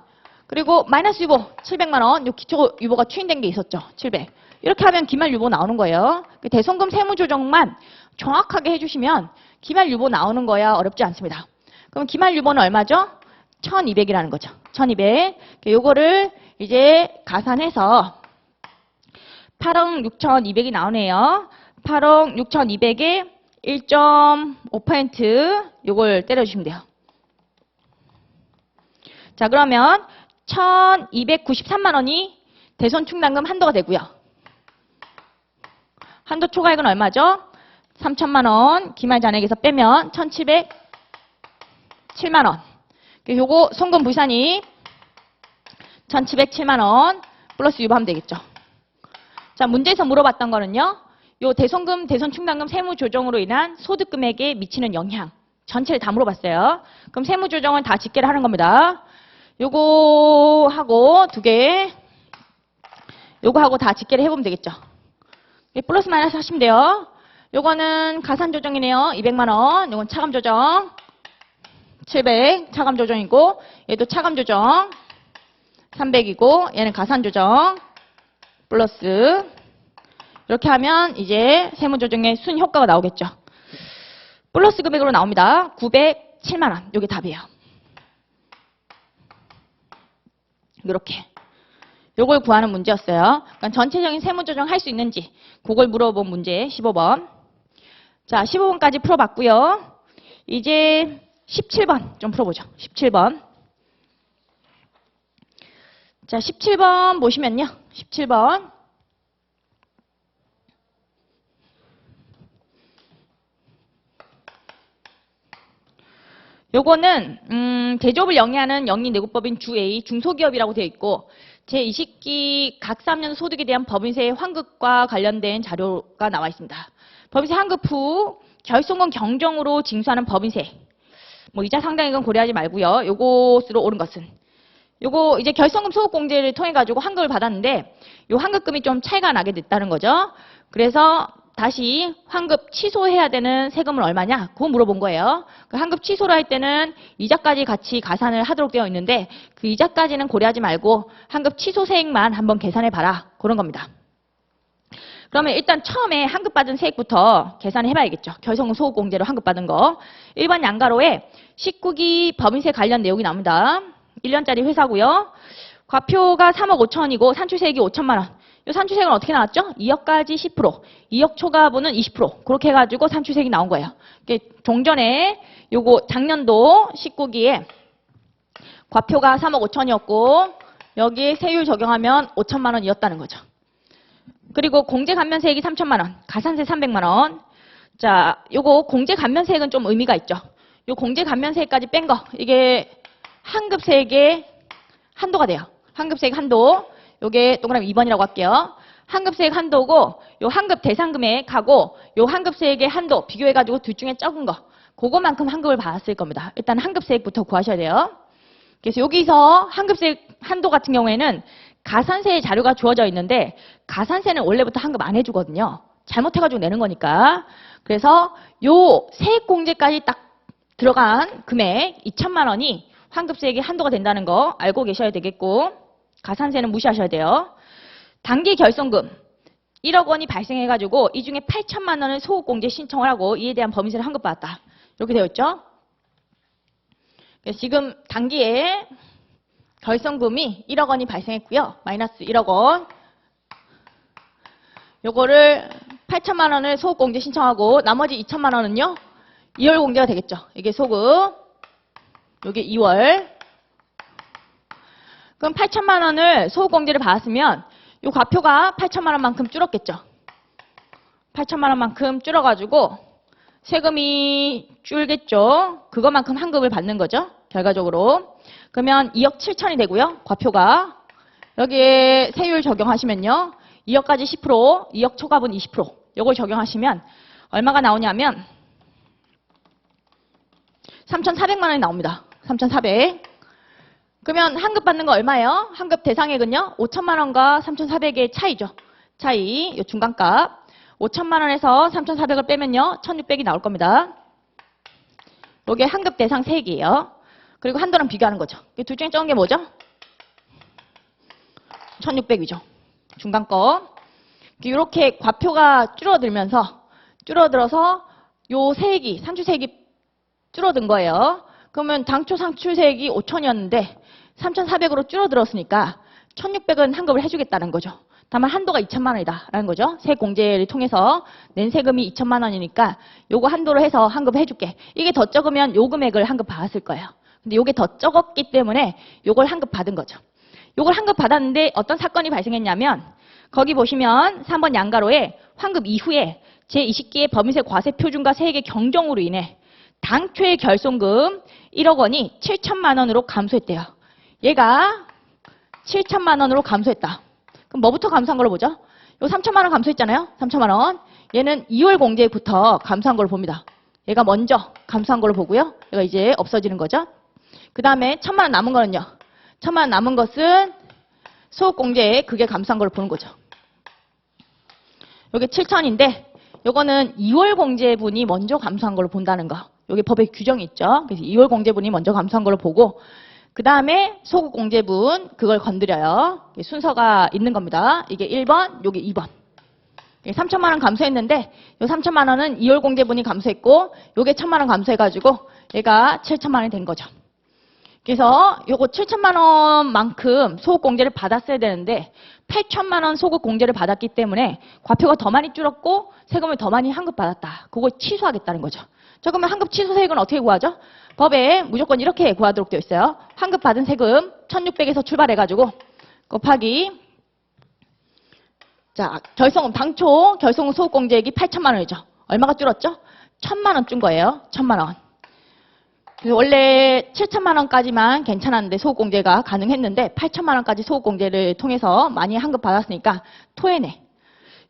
그리고 마이너스 유보 700만 원, 요 기초 유보가 추인된 게 있었죠. 700. 이렇게 하면 기말 유보 나오는 거예요. 대손금 세무조정만 정확하게 해주시면 기말 유보 나오는 거야 어렵지 않습니다. 그럼 기말 유보는 얼마죠? 1200이라는 거죠. 1200. 요거를 이제 가산해서 8억 6200이 나오네요. 8억 6200에 1.5% 요걸 때려주시면 돼요. 자, 그러면 1293만 원이 대손 충당금 한도가 되고요. 한도 초과액은 얼마죠? 3천만 원. 기말 잔액에서 빼면 1707만 원. 요거 송금 부산이 1707만 원 플러스 유보하면 되겠죠. 자, 문제에서 물어봤던 거는요. 요 대손금, 대손 충당금 세무 조정으로 인한 소득 금액에 미치는 영향. 전체를 다 물어봤어요. 그럼 세무 조정은 다 집계를 하는 겁니다. 요거 하고 두 개, 요거 하고 다 집계를 해보면 되겠죠. 플러스 마이너스 하시면 돼요. 요거는 가산 조정이네요. 200만 원. 요건 차감 조정 700 차감 조정이고, 얘도 차감 조정 300이고, 얘는 가산 조정 플러스. 이렇게 하면 이제 세무 조정의 순 효과가 나오겠죠. 플러스 금액으로 나옵니다. 907만 원. 요게 답이에요. 이렇게. 요걸 구하는 문제였어요. 그러니까 전체적인 세무조정 할 수 있는지 그걸 물어본 문제 15번. 자, 15번까지 풀어봤고요. 이제 17번 좀 풀어보죠. 17번. 자, 17번 보시면요. 17번. 요거는 대조업을 영위하는 영리내구법인 주-A 중소기업이라고 되어 있고, 제20기 각 3년 소득에 대한 법인세 환급과 관련된 자료가 나와 있습니다. 법인세 환급 후 결손금 경정으로 징수하는 법인세, 뭐 이자 상당액은 고려하지 말고요. 요것으로 옳은 것은 요거 이제 결손금 소득 공제를 통해 가지고 환급을 받았는데 요 환급금이 좀 차이가 나게 됐다는 거죠. 그래서 다시 환급 취소해야 되는 세금은 얼마냐? 그거 물어본 거예요. 그 환급 취소를 할 때는 이자까지 같이 가산을 하도록 되어 있는데 그 이자까지는 고려하지 말고 환급 취소 세액만 한번 계산해 봐라. 그런 겁니다. 그러면 일단 처음에 환급받은 세액부터 계산해 봐야겠죠. 결손금 소득 공제로 환급받은 거. 1번 양가로에 19기 법인세 관련 내용이 나옵니다. 1년짜리 회사고요. 과표가 3억 5천이고 산출세액이 5천만 원. 이 산출세액은 어떻게 나왔죠? 2억까지 10%, 2억 초과분은 20%. 그렇게 해가지고 산출세액이 나온 거예요. 종전에 요거 작년도 19기에 과표가 3억 5천이었고 여기에 세율 적용하면 5천만 원이었다는 거죠. 그리고 공제감면세액이 3천만 원, 가산세 300만 원. 자, 요거 공제감면세액은 좀 의미가 있죠. 요 공제감면세액까지 뺀 거, 이게 환급세액의 한도가 돼요. 환급세액 한도. 요게 동그라미 2번이라고 할게요. 환급세액 한도고 요 환급 대상 금액하고 요 환급세액의 한도 비교해가지고 둘 중에 적은 거, 그거만큼 환급을 받았을 겁니다. 일단 환급세액부터 구하셔야 돼요. 그래서 여기서 환급세액 한도 같은 경우에는 가산세의 자료가 주어져 있는데 가산세는 원래부터 환급 안 해주거든요. 잘못해가지고 내는 거니까. 그래서 요 세액공제까지 딱 들어간 금액 2천만 원이 환급세액의 한도가 된다는 거 알고 계셔야 되겠고, 가산세는 무시하셔야 돼요. 단기 결손금 1억 원이 발생해가지고 이 중에 8천만 원을 소급공제 신청을 하고 이에 대한 법인세를 환급받았다. 이렇게 되어 있죠. 그래서 지금 단기에 결손금이 1억 원이 발생했고요. 마이너스 1억 원. 요거를 8천만 원을 소급공제 신청하고 나머지 2천만 원은요. 2월 공제가 되겠죠. 이게 소급. 요게 2월. 그럼 8천만 원을 소급공제를 받았으면 요 과표가 8천만 원만큼 줄었겠죠. 8천만 원만큼 줄어가지고 세금이 줄겠죠. 그것만큼 환급을 받는 거죠. 결과적으로. 그러면 2억 7천이 되고요. 과표가. 여기에 세율 적용하시면요. 2억까지 10%, 2억 초과분 20%. 요걸 적용하시면 얼마가 나오냐면 3,400만 원이 나옵니다. 3,400. 그러면 환급 받는 거 얼마예요? 환급 대상액은요. 5천만 원과 3,400의 차이죠. 차이, 요 중간값. 5천만 원에서 3,400을 빼면요. 1,600이 나올 겁니다. 요게 환급 대상 세액이에요. 그리고 한도랑 비교하는 거죠. 둘 중에 적은 게 뭐죠? 1,600이죠. 중간 거. 이렇게 과표가 줄어들어서 요 세액이, 상추세액이 줄어든 거예요. 그러면 당초 상추세액이 5천이었는데 3,400으로 줄어들었으니까 1,600은 환급을 해주겠다는 거죠. 다만 한도가 2천만 원이다라는 거죠. 세액공제를 통해서 낸 세금이 2천만 원이니까 요거 한도로 해서 환급을 해줄게. 이게 더 적으면 요 금액을 환급 받았을 거예요. 근데 요게 더 적었기 때문에 요걸 환급 받은 거죠. 요걸 환급 받았는데 어떤 사건이 발생했냐면 거기 보시면 3번 양가로에 환급 이후에 제20기의 법인세 과세 표준과 세액의 경정으로 인해 당초의 결손금 1억 원이 7천만 원으로 감소했대요. 얘가 7천만 원으로 감소했다. 그럼 뭐부터 감소한 걸로 보죠? 요 3천만 원 감소했잖아요. 3천만 원. 얘는 2월 공제부터 감소한 걸로 봅니다. 얘가 먼저 감소한 걸로 보고요. 얘가 이제 없어지는 거죠. 그 다음에 1천만 원 남은 거는요. 1천만 원 남은 것은 소득공제에 그게 감소한 걸로 보는 거죠. 요게 7천인데 요거는 2월 공제분이 먼저 감소한 걸로 본다는 거. 여기 법에 규정이 있죠. 그래서 2월 공제분이 먼저 감소한 걸로 보고 그 다음에 소급 공제분 그걸 건드려요. 순서가 있는 겁니다. 이게 1번, 요게 2번. 3천만 원 감소했는데 요 3천만 원은 2월 공제분이 감소했고 요게 1천만 원 감소해가지고 얘가 7천만 원이 된 거죠. 그래서 요거 7천만 원만큼 소급 공제를 받았어야 되는데 8천만 원 소급 공제를 받았기 때문에 과표가 더 많이 줄었고 세금을 더 많이 환급받았다. 그거 취소하겠다는 거죠. 자, 그러면 환급 취소 세액은 어떻게 구하죠? 법에 무조건 이렇게 구하도록 되어 있어요. 환급받은 세금 1,600에서 출발해가지고 곱하기 자 결손금 당초 결손금 소득공제액이 8천만 원이죠. 얼마가 줄었죠? 1,000만 원 준 거예요. 1,000만 원. 그래서 원래 7천만 원까지만 괜찮았는데 소득공제가 가능했는데 8천만 원까지 소득공제를 통해서 많이 환급받았으니까 토해내.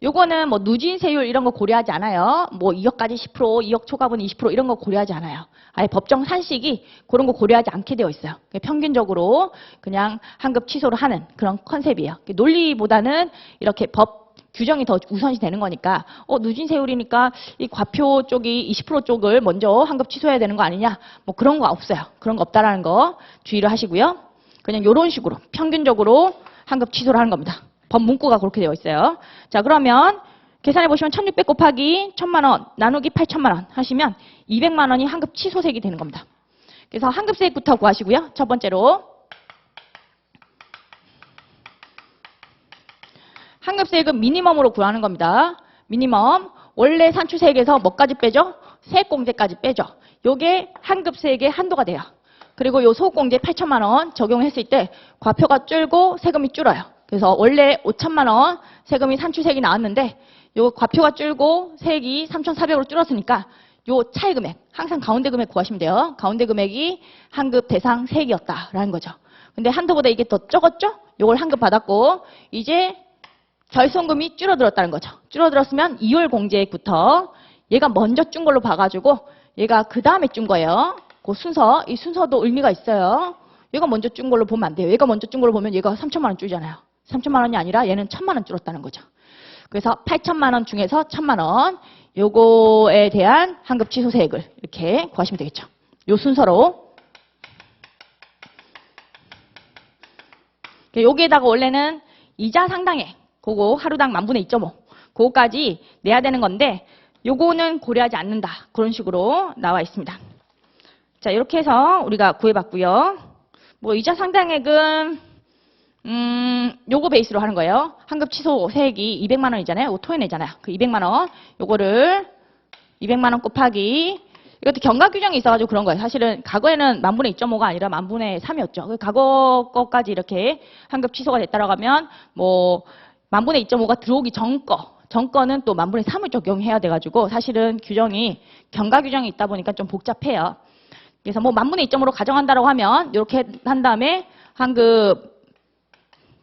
요거는 뭐 누진세율 이런 거 고려하지 않아요. 뭐 2억까지 10%, 2억 초과분 20% 이런 거 고려하지 않아요. 아예 법정 산식이 그런 거 고려하지 않게 되어 있어요. 평균적으로 그냥 환급 취소를 하는 그런 컨셉이에요. 논리보다는 이렇게 법 규정이 더 우선시 되는 거니까 누진세율이니까 이 과표 쪽이 20% 쪽을 먼저 환급 취소해야 되는 거 아니냐. 뭐 그런 거 없어요. 그런 거 없다라는 거 주의를 하시고요. 그냥 이런 식으로 평균적으로 환급 취소를 하는 겁니다. 법 문구가 그렇게 되어 있어요. 자, 그러면 계산해 보시면 1,600 곱하기 1,000만 원 나누기 8천만 원 하시면 200만 원이 환급 취소세액이 되는 겁니다. 그래서 환급세액부터 구하시고요. 첫 번째로 환급세액은 미니멈으로 구하는 겁니다. 미니멈. 원래 산출세액에서 뭐까지 빼죠? 세액공제까지 빼죠. 요게 환급세액의 한도가 돼요. 그리고 요 소득공제 8천만 원 적용했을 때 과표가 줄고 세금이 줄어요. 그래서 원래 5천만 원 세금이 산출세액이 나왔는데 요 과표가 줄고 세액이 3,400으로 줄었으니까 요 차이 금액, 항상 가운데 금액 구하시면 돼요. 가운데 금액이 환급 대상 세액이었다라는 거죠. 근데 한도보다 이게 더 적었죠? 요걸 환급 받았고 이제 결손금이 줄어들었다는 거죠. 줄어들었으면 2월 공제액부터 얘가 먼저 준 걸로 봐가지고 얘가 그 다음에 준 거예요. 그 순서, 이 순서도 의미가 있어요. 얘가 먼저 준 걸로 보면 안 돼요. 얘가 먼저 준 걸로 보면 얘가 3천만 원 줄잖아요. 3천만 원이 아니라 얘는 1,000만 원 줄었다는 거죠. 그래서 8천만 원 중에서 1천만 원 요거에 대한 환급 취소세액을 이렇게 구하시면 되겠죠. 요 순서로. 여기에다가 원래는 이자 상당액, 그거 하루당 10,000분의 2.5, 그거까지 내야 되는 건데 요거는 고려하지 않는다. 그런 식으로 나와 있습니다. 자, 이렇게 해서 우리가 구해봤고요. 뭐 이자 상당액은 요거 베이스로 하는 거예요. 환급 취소 세액이 200만 원이잖아요. 토해내잖아요. 그 200만 원, 요거를 200만 원 곱하기, 이것도 경과 규정이 있어가지고 그런 거예요. 사실은 과거에는 10,000분의 2.5가 아니라 10,000분의 3이었죠. 과거 거까지 이렇게 환급 취소가 됐다라고 하면 뭐 10,000분의 2.5가 들어오기 전 거는 또 10,000분의 3을 적용해야 돼가지고 사실은 규정이 경과 규정이 있다 보니까 좀 복잡해요. 그래서 뭐 10,000분의 2.5로 가정한다라고 하면 이렇게 한 다음에 환급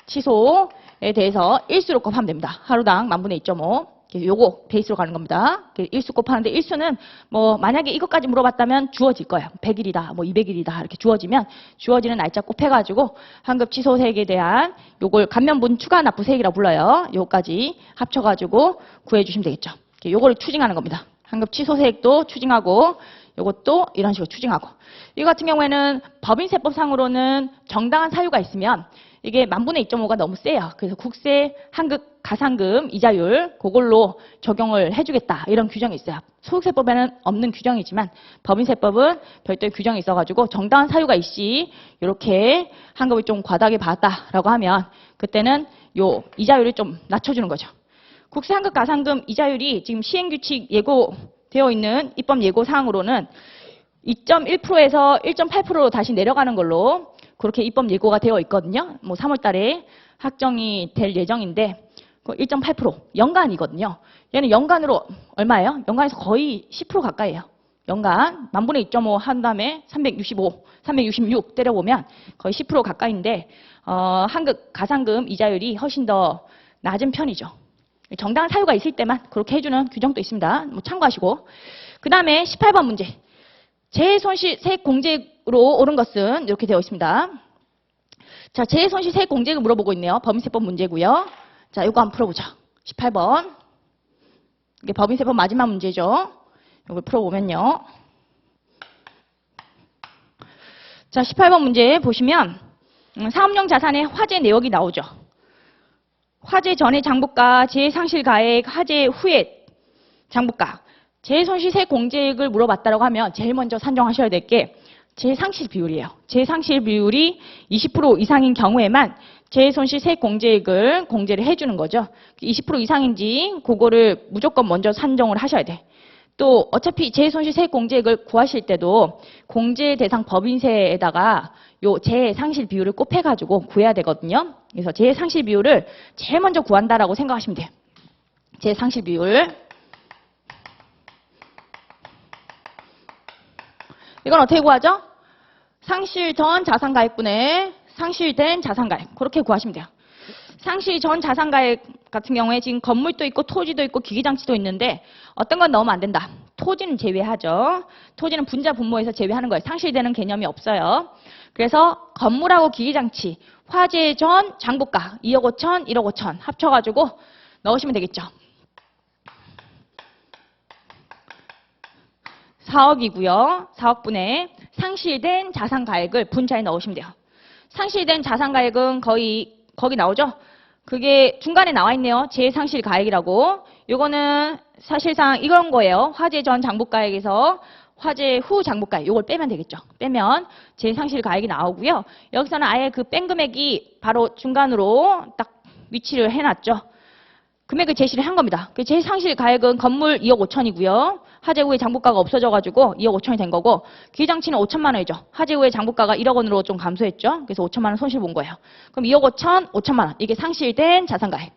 취소에 대해서 일수로 곱하면 됩니다. 하루당 10,000분의 2.5. 요거 베이스로 가는 겁니다. 일수 곱하는데 일수는 뭐 만약에 이것까지 물어봤다면 주어질 거예요. 100일이다, 뭐 200일이다 이렇게 주어지면 주어지는 날짜 곱해가지고 환급 취소세액에 대한 요걸 감면분 추가 납부세액이라고 불러요. 요거까지 합쳐가지고 구해주시면 되겠죠. 요거를 추징하는 겁니다. 환급 취소세액도 추징하고 요것도 이런 식으로 추징하고. 이 같은 경우에는 법인세법상으로는 정당한 사유가 있으면 이게 10,000분의 2.5가 너무 세요. 그래서 국세 환급 가산금 이자율 그걸로 적용을 해주겠다 이런 규정이 있어요. 소득세법에는 없는 규정이지만 법인세법은 별도의 규정이 있어가지고 정당한 사유가 있시 이렇게 환급을 좀 과다하게 받았다라고 하면 그때는 요 이자율을 좀 낮춰주는 거죠. 국세 환급 가산금 이자율이 지금 시행규칙 예고되어 있는 입법 예고 사항으로는 2.1%에서 1.8%로 다시 내려가는 걸로 그렇게 입법 예고가 되어 있거든요. 뭐 3월 달에 확정이 될 예정인데 1.8% 연간이거든요. 얘는 연간으로 얼마예요? 연간에서 거의 10% 가까이에요. 연간 10,000분의 2.5 한 다음에 365, 366 때려보면 거의 10% 가까이인데 환급 가산금 이자율이 훨씬 더 낮은 편이죠. 정당한 사유가 있을 때만 그렇게 해주는 규정도 있습니다. 뭐 참고하시고. 그 다음에 18번 문제. 재해손실세액 공제로 옳은 것은 이렇게 되어 있습니다. 자, 재해손실세액 공제를 물어보고 있네요. 법인세법 문제고요. 자, 이거 한번 풀어보죠. 18번. 이게 법인세법 마지막 문제죠. 이걸 풀어보면요. 자, 18번 문제 보시면 사업용 자산의 화재 내역이 나오죠. 화재 전의 장부가, 재해상실가액, 화재 후의 장부가. 재해손실세액 공제액을 물어봤다고 하면 제일 먼저 산정하셔야 될 게 재해상실 비율이에요. 재해상실 비율이 20% 이상인 경우에만 재해손실세액 공제액을 공제를 해주는 거죠. 20% 이상인지 그거를 무조건 먼저 산정을 하셔야 돼. 또 어차피 재해손실세액 공제액을 구하실 때도 공제 대상 법인세에다가 요 재해상실 비율을 곱해가지고 구해야 되거든요. 그래서 재해상실 비율을 제일 먼저 구한다라고 생각하시면 돼요. 재해상실 비율. 이건 어떻게 구하죠? 상실 전 자산가액분의 상실된 자산가액. 그렇게 구하시면 돼요. 상실 전 자산가액 같은 경우에 지금 건물도 있고 토지도 있고 기기장치도 있는데 어떤 건 넣으면 안 된다. 토지는 제외하죠. 토지는 분자 분모에서 제외하는 거예요. 상실되는 개념이 없어요. 그래서 건물하고 기기장치, 화재 전 장부가 2억 5천, 1억 5천 합쳐가지고 넣으시면 되겠죠. 4억이고요. 4억분의 상실된 자산가액을 분자에 넣으시면 돼요. 상실된 자산가액은 거의 거기 나오죠? 그게 중간에 나와 있네요. 재상실가액이라고. 요거는 사실상 이런 거예요. 화재 전 장부가액에서 화재 후 장부가액. 요걸 빼면 되겠죠. 빼면 재상실가액이 나오고요. 여기서는 아예 그 뺀 금액이 바로 중간으로 딱 위치를 해놨죠. 금액을 제시를 한 겁니다. 그 재상실가액은 건물 2억 5천이고요. 화재 후에 장부가가 없어져가지고 2억 5천이 된 거고 기기장치는 5천만 원이죠. 화재 후에 장부가가 1억 원으로 좀 감소했죠. 그래서 5천만 원 손실 본 거예요. 그럼 2억 5천, 5천만 원. 이게 상실된 자산가액.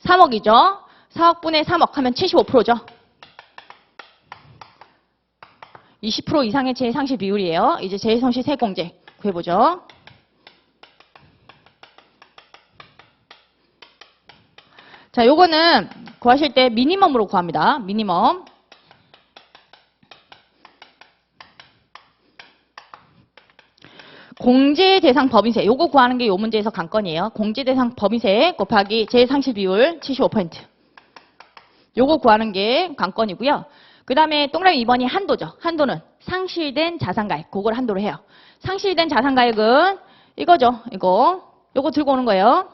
3억이죠. 4억분의 3억 하면 75%죠. 20% 이상의 재상실 비율이에요. 이제 재손실세액 공제 구해보죠. 자, 요거는 구하실 때 미니멈으로 구합니다. 미니멈. 공제 대상 법인세. 요거 구하는 게 요 문제에서 관건이에요. 공제 대상 법인세 곱하기 재상실 비율 75%. 요거 구하는 게 관건이고요. 그 다음에 동그라미 2번이 한도죠. 한도는 상실된 자산가액. 그걸 한도로 해요. 상실된 자산가액은 이거죠. 요거 들고 오는 거예요.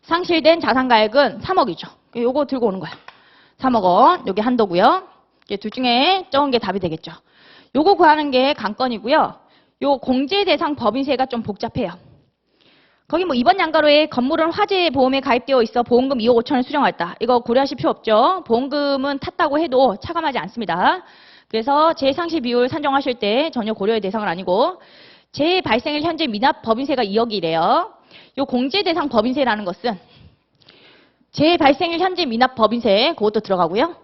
상실된 자산가액은 3억이죠. 요거 들고 오는 거야. 3억 원. 요게 한도고요. 둘 중에 적은 게 답이 되겠죠. 요거 구하는 게 관건이고요. 요 공제 대상 법인세가 좀 복잡해요. 거기 뭐 이번 양가로에 건물은 화재 보험에 가입되어 있어 보험금 2억 5천을 수령했다. 이거 고려하실 필요 없죠. 보험금은 탔다고 해도 차감하지 않습니다. 그래서 재상실 비율 산정하실 때 전혀 고려의 대상은 아니고 재발생일 현재 미납 법인세가 2억이래요. 요 공제 대상 법인세라는 것은 재발생일 현재 미납 법인세 그것도 들어가고요.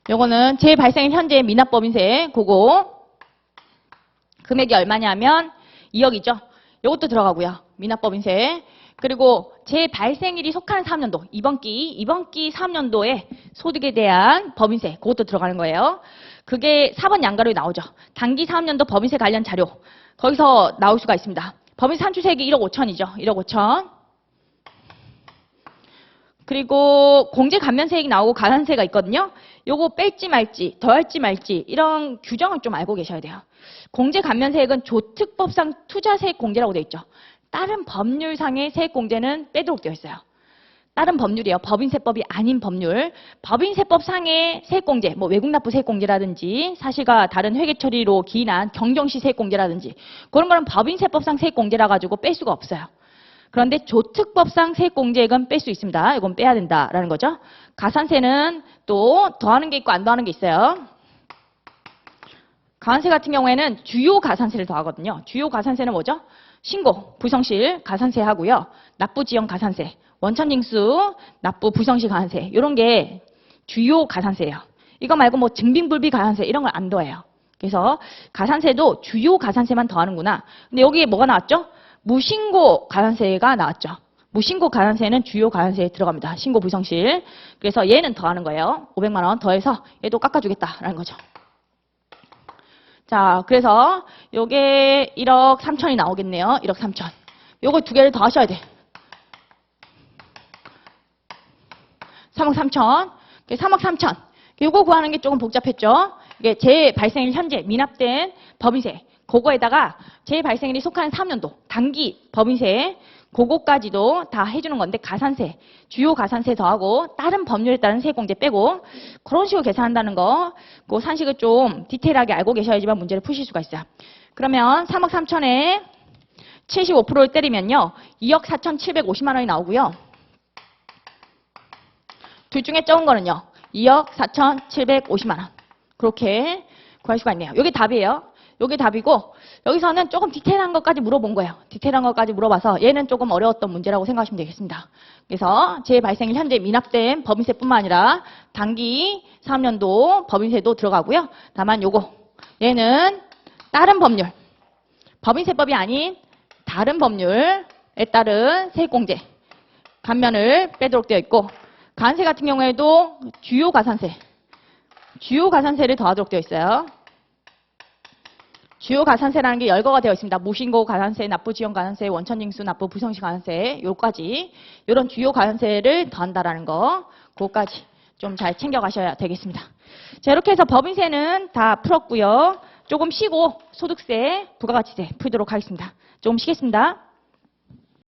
요거는 재발생일 현재 미납법인세 그거 금액이 얼마냐면 2억이죠. 요것도 들어가고요. 미납법인세. 그리고 재발생일이 속한 사업년도 이번 기 사업년도에 소득에 대한 법인세 그것도 들어가는 거예요. 그게 4번 양가로에 나오죠. 당기 사업년도 법인세 관련 자료 거기서 나올 수가 있습니다. 법인세 산출세액이 1억 5천이죠. 1억 5천. 그리고 공제 감면세액이 나오고 가산세가 있거든요. 요거 뺄지 말지 더할지 말지 이런 규정을 좀 알고 계셔야 돼요. 공제 감면세액은 조특법상 투자세액 공제라고 되어 있죠. 다른 법률상의 세액 공제는 빼도록 되어 있어요. 다른 법률이에요. 법인세법이 아닌 법률. 법인세법상의 세액 공제, 뭐 외국납부 세액 공제라든지 사실과 다른 회계 처리로 기인한 경정시 세액 공제라든지 그런 거는 법인세법상 세액 공제라 가지고 뺄 수가 없어요. 그런데 조특법상 세액공제액은 뺄 수 있습니다. 이건 빼야 된다라는 거죠. 가산세는 또 더하는 게 있고 안 더하는 게 있어요. 가산세 같은 경우에는 주요 가산세를 더하거든요. 주요 가산세는 뭐죠? 신고, 부성실 가산세 하고요. 납부지연 가산세, 원천징수, 납부 부성실 가산세 이런 게 주요 가산세예요. 이거 말고 뭐 증빙불비 가산세 이런 걸 안 더해요. 그래서 가산세도 주요 가산세만 더하는구나. 근데 여기에 뭐가 나왔죠? 무신고 가산세가 나왔죠. 무신고 가산세는 주요 가산세에 들어갑니다. 신고 부성실. 그래서 얘는 더하는 거예요. 500만 원 더해서 얘도 깎아주겠다라는 거죠. 자, 그래서 요게 1억 3천이 나오겠네요. 1억 3천. 요거 두 개를 더하셔야 돼. 3억 3천. 3억 3천. 요거 구하는 게 조금 복잡했죠. 이게 재발생일 현재 미납된 법인세. 그거에다가 재발생일이 속한 3년도 단기 법인세 그거까지도 다 해주는 건데 가산세, 주요 가산세 더하고 다른 법률에 따른 세액공제 빼고 그런 식으로 계산한다는 거 그 산식을 좀 디테일하게 알고 계셔야지만 문제를 푸실 수가 있어요. 그러면 3억 3천에 75%를 때리면요. 2억 4,750만 원이 나오고요. 둘 중에 적은 거는요. 2억 4,750만 원. 그렇게 구할 수가 있네요. 이게 답이에요. 이게 답이고 여기서는 조금 디테일한 것까지 물어본 거예요. 디테일한 것까지 물어봐서 얘는 조금 어려웠던 문제라고 생각하시면 되겠습니다. 그래서 재발생일 현재 미납된 법인세뿐만 아니라 단기 3년도 법인세도 들어가고요. 다만 요거 얘는 다른 법률 법인세법이 아닌 다른 법률에 따른 세액공제 감면을 빼도록 되어 있고 가산세 같은 경우에도 주요 가산세를 더하도록 되어 있어요. 주요 가산세라는 게 열거가 되어 있습니다. 무신고 가산세, 납부지연 가산세, 원천징수, 납부 부성시 가산세 요까지 이런 주요 가산세를 더한다라는 거 그거까지 좀 잘 챙겨가셔야 되겠습니다. 자, 이렇게 해서 법인세는 다 풀었고요. 조금 쉬고 소득세, 부가가치세 풀도록 하겠습니다. 조금 쉬겠습니다.